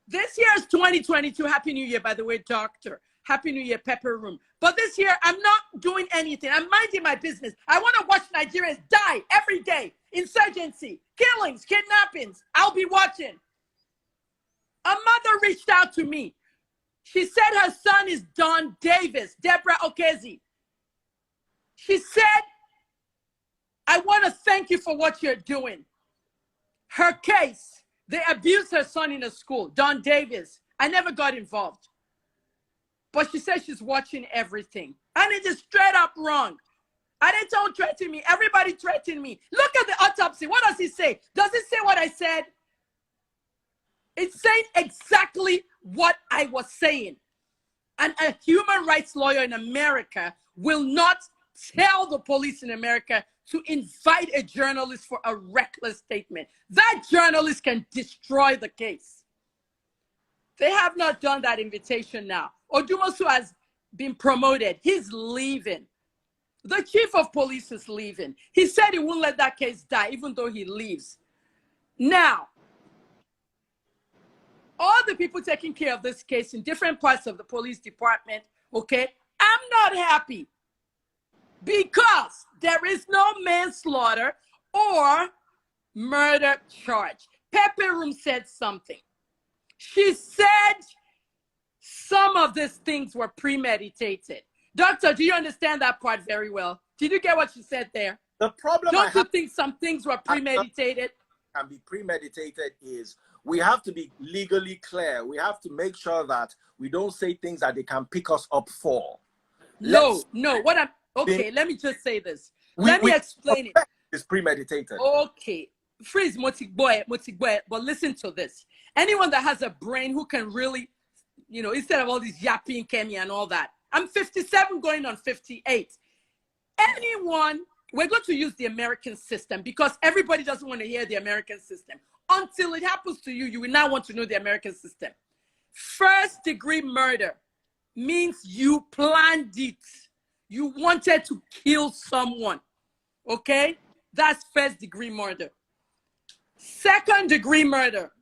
This year is 2022. Happy New Year, by the way, doctor. Happy New Year, Pepper Room. But this year, I'm not doing anything. I'm minding my business. I want to watch Nigerians die every day. Insurgency, killings, kidnappings. I'll be watching. A mother reached out to me. She said her son is Don Davis, Deborah Okezi. She said, I want to thank you for what you're doing. Her case, they abused her son in a school, Don Davis. I never got involved. But she said she's watching everything. And it is straight up wrong. And they don't threaten me. Everybody threatened me. Look at the autopsy. What does it say? Does it say what I said? It's saying exactly what I was saying. And a human rights lawyer in America will not tell the police in America to invite a journalist for a reckless statement. That journalist can destroy the case. They have not done that invitation now. Odumosu has been promoted. He's leaving. The chief of police is leaving. He said he won't let that case die, even though he leaves. Now, all the people taking care of this case in different parts of the police department, okay, I'm not happy because there is no manslaughter or murder charge. Pepe Room said something. She said some of these things were premeditated. Doctor, do you understand that part very well? Did you get what she said there? The problem Don't you think some things were premeditated? Can be premeditated is we have to be legally clear. We have to make sure that we don't say things that they can pick us up for. No. Let me just say this. Let me explain it. It's premeditated. Okay. Freeze, Motigboy, but listen to this. Anyone that has a brain who can really, instead of all these yapping Kemi and all that. I'm 57 going on 58. We're going to use the American system because everybody doesn't want to hear the American system. Until it happens to you, you will now want to know the American system. First degree murder means you planned it. You wanted to kill someone. Okay? That's first degree murder. Second degree murder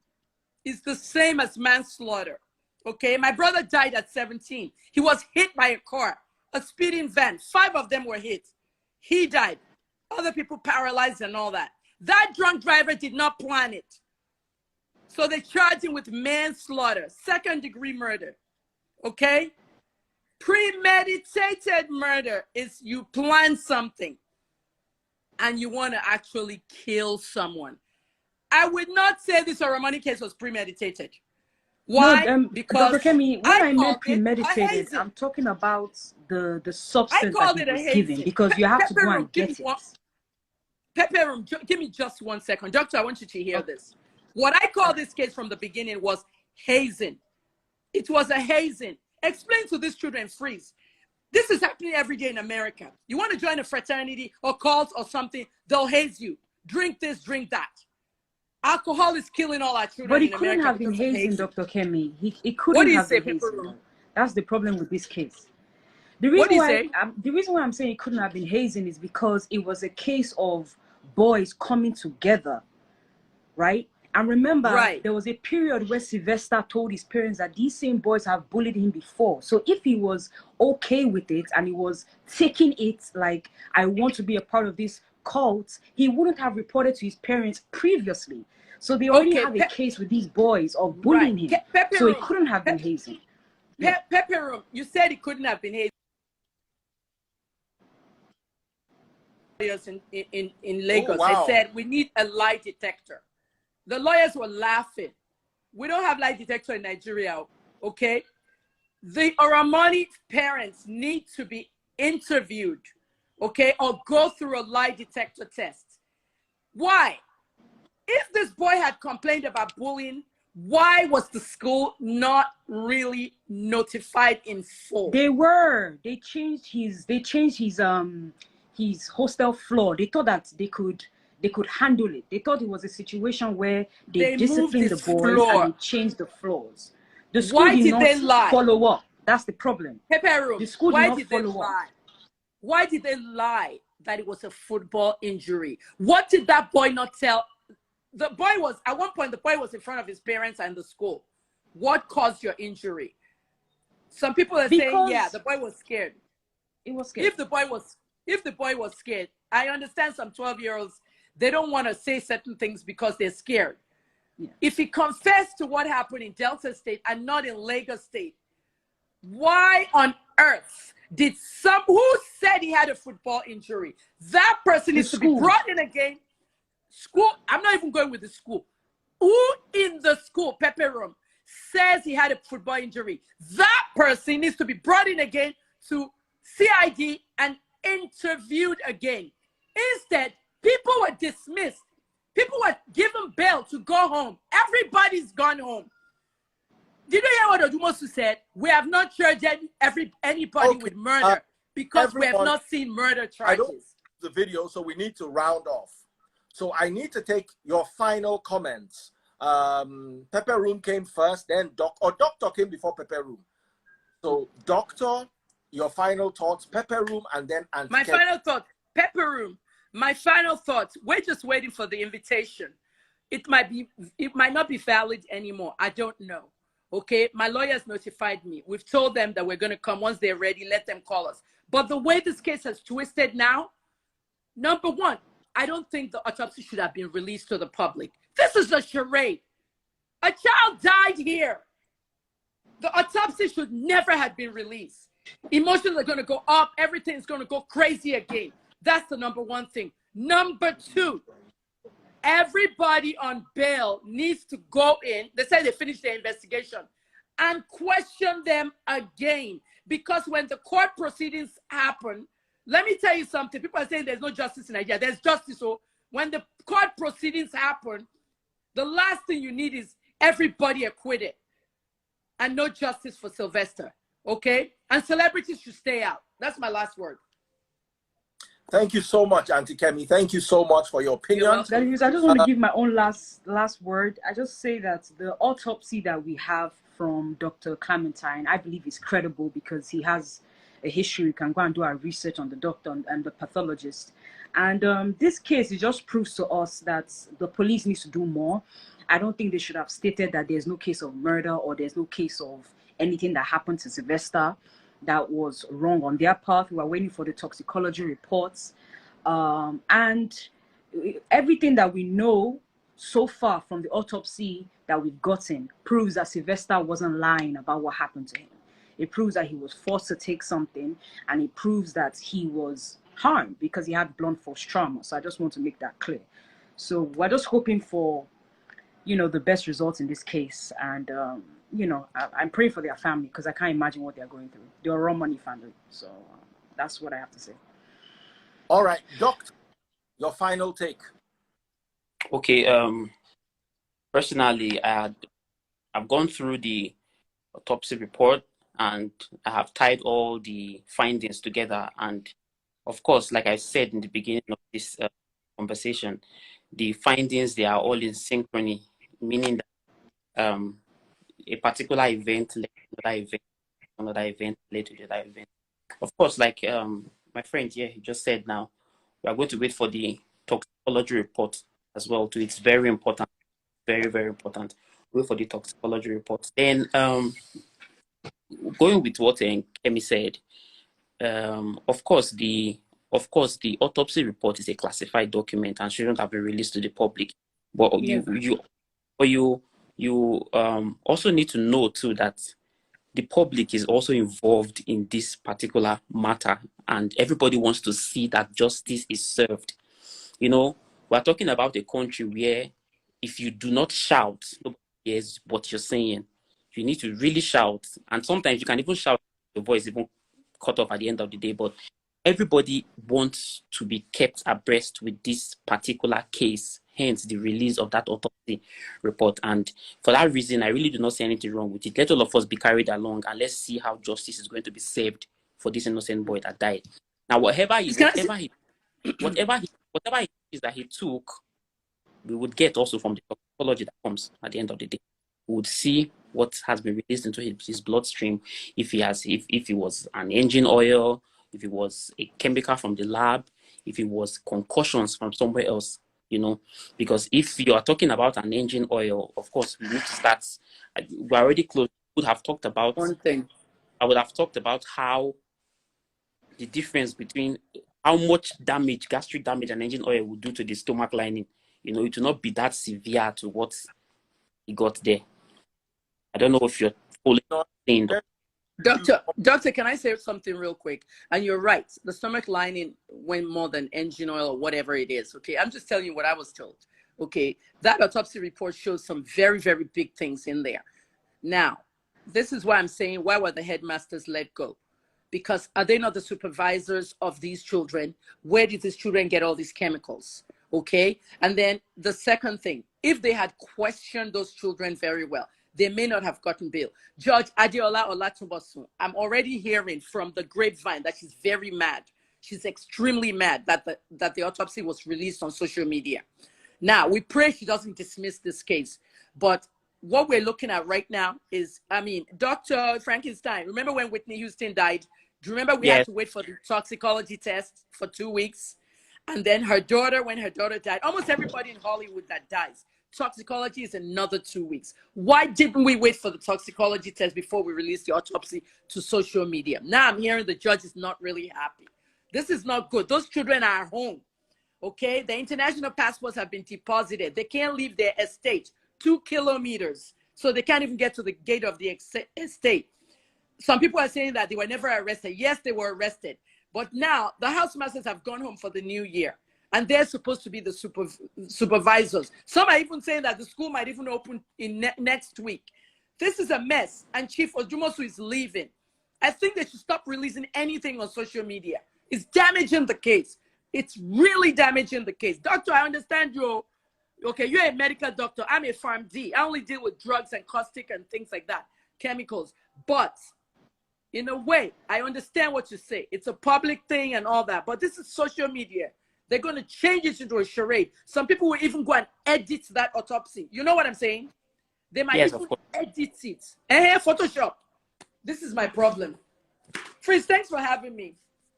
is the same as manslaughter. Okay? My brother died at 17. He was hit by a car, a speeding van. 5 of them were hit. He died. Other people paralyzed and all that. That drunk driver did not plan it. So they charged him with manslaughter, second degree murder. Okay? Premeditated murder is you plan something and you want to actually kill someone. I would not say this Oromoni case was premeditated. Why? No, because Dr. Kemi, when I meant premeditated, I'm talking about the substance that he was given, because you have to go and get it. Pepe Room, give me just 1 second. Doctor, I want you to hear this. What I call this case from the beginning was hazing. It was a hazing. Explain to these children, Freeze. This is happening every day in America. You want to join a fraternity or cult or something, they'll haze you. Drink this, drink that. Alcohol is killing all our children. But it couldn't have been hazing, Dr. Kemi. It couldn't have been hazing. That's the problem with this case. The reason why I'm saying it couldn't have been hazing is because it was a case of boys coming together, right? And remember, there was a period where Sylvester told his parents that these same boys have bullied him before. So if he was okay with it and he was taking it like, I want to be a part of this cult, he wouldn't have reported to his parents previously. So they already have a case with these boys of bullying him. So it couldn't have been hazing. Pepe Room, you said it couldn't have been hazing. In Lagos, they said we need a lie detector. The lawyers were laughing. We don't have lie detector in Nigeria, okay? The Oromoni parents need to be interviewed, okay, or go through a lie detector test. Why? If this boy had complained about bullying, why was the school not really notified in full? They were. They changed his hostel floor. They thought that they could handle it. They thought it was a situation where they disciplined the boys and they changed the floors. The school did not follow up. That's the problem. Pepe Room, the school did not follow up. Why did they lie that it was a football injury? What did that boy not tell? The boy was, at one point, the boy was in front of his parents and the school. What caused your injury? Some people are saying, yeah, the boy was scared. It was scared. If the boy was scared, I understand some 12-year-olds, they don't want to say certain things because they're scared. Yeah. If he confessed to what happened in Delta State and not in Lagos State, why on earth did who said he had a football injury? That person needs to be brought in again. School, I'm not even going with the school. Who in the school, Pepe Room, says he had a football injury? That person needs to be brought in again to CID and interviewed again. Instead, people were dismissed. People were given bail to go home. Everybody's gone home. Did you hear what Odumosu said? We have not charged anybody with murder because we have not seen murder charges. I don't the video, so we need to round off. So I need to take your final comments. Pepe Room came first, then Doctor came before Pepe Room. So Doctor, your final thoughts, Pepe Room, and then Auntie My final thought, Pepe Room. My final thoughts. We're just waiting for the invitation. It might not be valid anymore. I don't know. Okay, my lawyers notified me. We've told them that we're going to come once they're ready. Let them call us. But the way this case has twisted now, number one, I don't think the autopsy should have been released to the public. This is a charade. A child died here. The autopsy should never have been released. Emotions are going to go up. Everything's going to go crazy again. That's the number one thing. Number two, everybody on bail needs to go in. They say they finished their investigation and question them again. Because when the court proceedings happen, let me tell you something. People are saying there's no justice in Nigeria. There's justice. So when the court proceedings happen, the last thing you need is everybody acquitted and no justice for Sylvester. Okay? And celebrities should stay out. That's my last word. Thank you so much, Auntie Kemi. Thank you so much for your opinion. I just want to give my own last word. I just say that the autopsy that we have from Dr. Clementine, I believe is credible because he has a history. You can go and do our research on the doctor and the pathologist. And this case, it just proves to us that the police needs to do more. I don't think they should have stated that there's no case of murder or there's no case of anything that happened to Sylvester that was wrong on their part. We are waiting for the toxicology reports. And everything that we know so far from the autopsy that we've gotten proves that Sylvester wasn't lying about what happened to him. It proves that he was forced to take something, and it proves that he was harmed because he had blunt force trauma. So I just want to make that clear. So we're just hoping for, you know, the best results in this case. And, you know, I'm praying for their family because I can't imagine what they're going through. The Oromoni family. So that's what I have to say. All right, Doctor, your final take. Okay. Personally, I've gone through the autopsy report and I have tied all the findings together. And of course, like I said in the beginning of this conversation, the findings, they are all in synchrony, meaning that a particular event led to another event led to another event. Of course, like my friend here, he just said now, we are going to wait for the toxicology report as well too. It's very important, very, very important. Wait for the toxicology report. Then going with what Kemi said, of course the autopsy report is a classified document and shouldn't have been released to the public. But you also need to know too that the public is also involved in this particular matter, and everybody wants to see that justice is served. You know, we're talking about a country where if you do not shout, nobody hears what you're saying. You need to really shout, and sometimes you can even shout, your voice even cut off at the end of the day. But everybody wants to be kept abreast with this particular case, hence the release of that autopsy report. And for that reason, I really do not see anything wrong with it. Let all of us be carried along and let's see how justice is going to be saved for this innocent boy that died. Now, whatever it is that he took, we would get also from the toxicology that comes at the end of the day. We would see what has been released into his bloodstream, if it was an engine oil, if it was a chemical from the lab, if it was concussions from somewhere else, you know. Because if you are talking about an engine oil, of course, we need to start. We're already close. We would have talked about one thing. I would have talked about how the difference between how much damage, gastric damage, an engine oil would do to the stomach lining. You know, it will not be that severe to what he got there. I don't know if you're fully saying. Doctor, can I say something real quick? And you're right. The stomach lining went more than engine oil or whatever it is. Okay, I'm just telling you what I was told. Okay, that autopsy report shows some very, very big things in there. Now, this is why I'm saying, why were the headmasters let go? Because are they not the supervisors of these children? Where did these children get all these chemicals? Okay, and then the second thing, if they had questioned those children very well, they may not have gotten bail. Judge Adeola Olatunbosun, I'm already hearing from the grapevine that she's very mad. She's extremely mad that the autopsy was released on social media. Now, we pray she doesn't dismiss this case. But what we're looking at right now is, I mean, Dr. Frankenstein, remember when Whitney Houston died? Do you remember we had to wait for the toxicology test for 2 weeks? And then her daughter, when her daughter died, almost everybody in Hollywood that dies, Toxicology is another 2 weeks. Why didn't we wait for the toxicology test before we released the autopsy to social media? Now I'm hearing the judge is not really happy. This is not good. Those children are home. Okay, the international passports have been deposited. They can't leave their estate 2 kilometers. So they can't even get to the gate of the estate. Some people are saying that they were never arrested. Yes, they were arrested. But now the housemasters have gone home for the new year. And they're supposed to be the supervisors. Some are even saying that the school might even open in next week. This is a mess. And Chief Ojumosu is leaving. I think they should stop releasing anything on social media. It's damaging the case. It's really damaging the case. Doctor, I understand you. Okay, you're a medical doctor. I'm a Pharm D. I only deal with drugs and caustic and things like that, chemicals. But in a way, I understand what you say. It's a public thing and all that. But this is social media. They're going to change it into a charade. Some people will even go and edit that autopsy. You know what I'm saying? They might even edit it. Photoshop. This is my problem. Freeze, thanks for having me.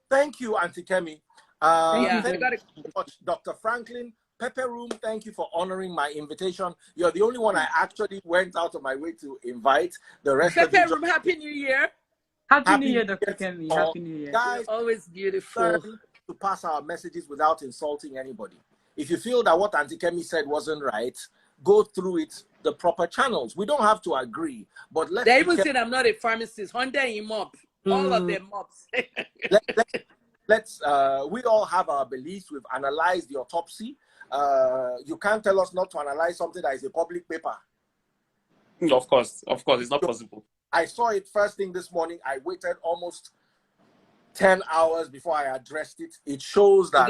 Thank you, Auntie Kemi. Thank you very much, Dr. Franklin. Pepper Room, thank you for honoring my invitation. You're the only one I actually went out of my way to invite. The rest of you. Pepper Room, Happy New Year. Happy New Year, Dr. Kemi. Happy New Year. Guys, always beautiful. Learn to pass our messages without insulting anybody. If you feel that what Auntie Kemi said wasn't right, go through it the proper channels. We don't have to agree, but let's. They even said I'm not a pharmacist. Honda him up. All of them ups. Let's we all have our beliefs. We've analyzed the autopsy. You can't tell us not to analyze something that is a public paper. Of course, it's not possible. I saw it first thing this morning. I waited almost 10 hours before I addressed it. It shows that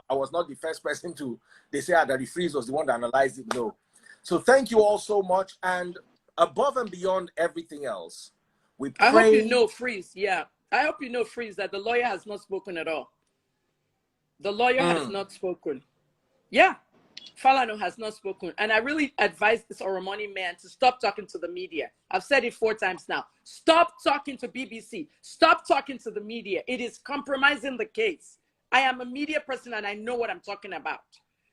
I was not the first person to, they say that the Freeze was the one that analyzed it. No. So thank you all so much. And above and beyond everything else, we pray. I hope you know, Freeze. Yeah. I hope you know, Freeze, that the lawyer has not spoken at all. The lawyer has not spoken. Yeah. Falano has not spoken. And I really advise this Oromoni man to stop talking to the media. I've said it 4 times now. Stop talking to BBC. Stop talking to the media. It is compromising the case. I am a media person and I know what I'm talking about.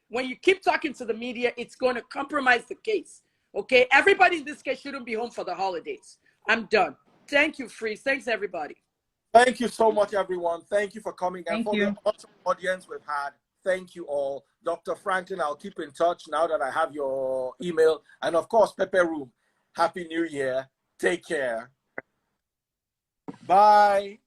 When you keep talking to the media, it's going to compromise the case. Okay? Everybody in this case shouldn't be home for the holidays. I'm done. Thank you, Freeze. Thanks, everybody. Thank you so much, everyone. Thank you for coming. And for you. the awesome audience we've had, thank you all. Dr. Franklin, I'll keep in touch now that I have your email. And of course, Pepper Room, Happy New Year. Take care. Bye.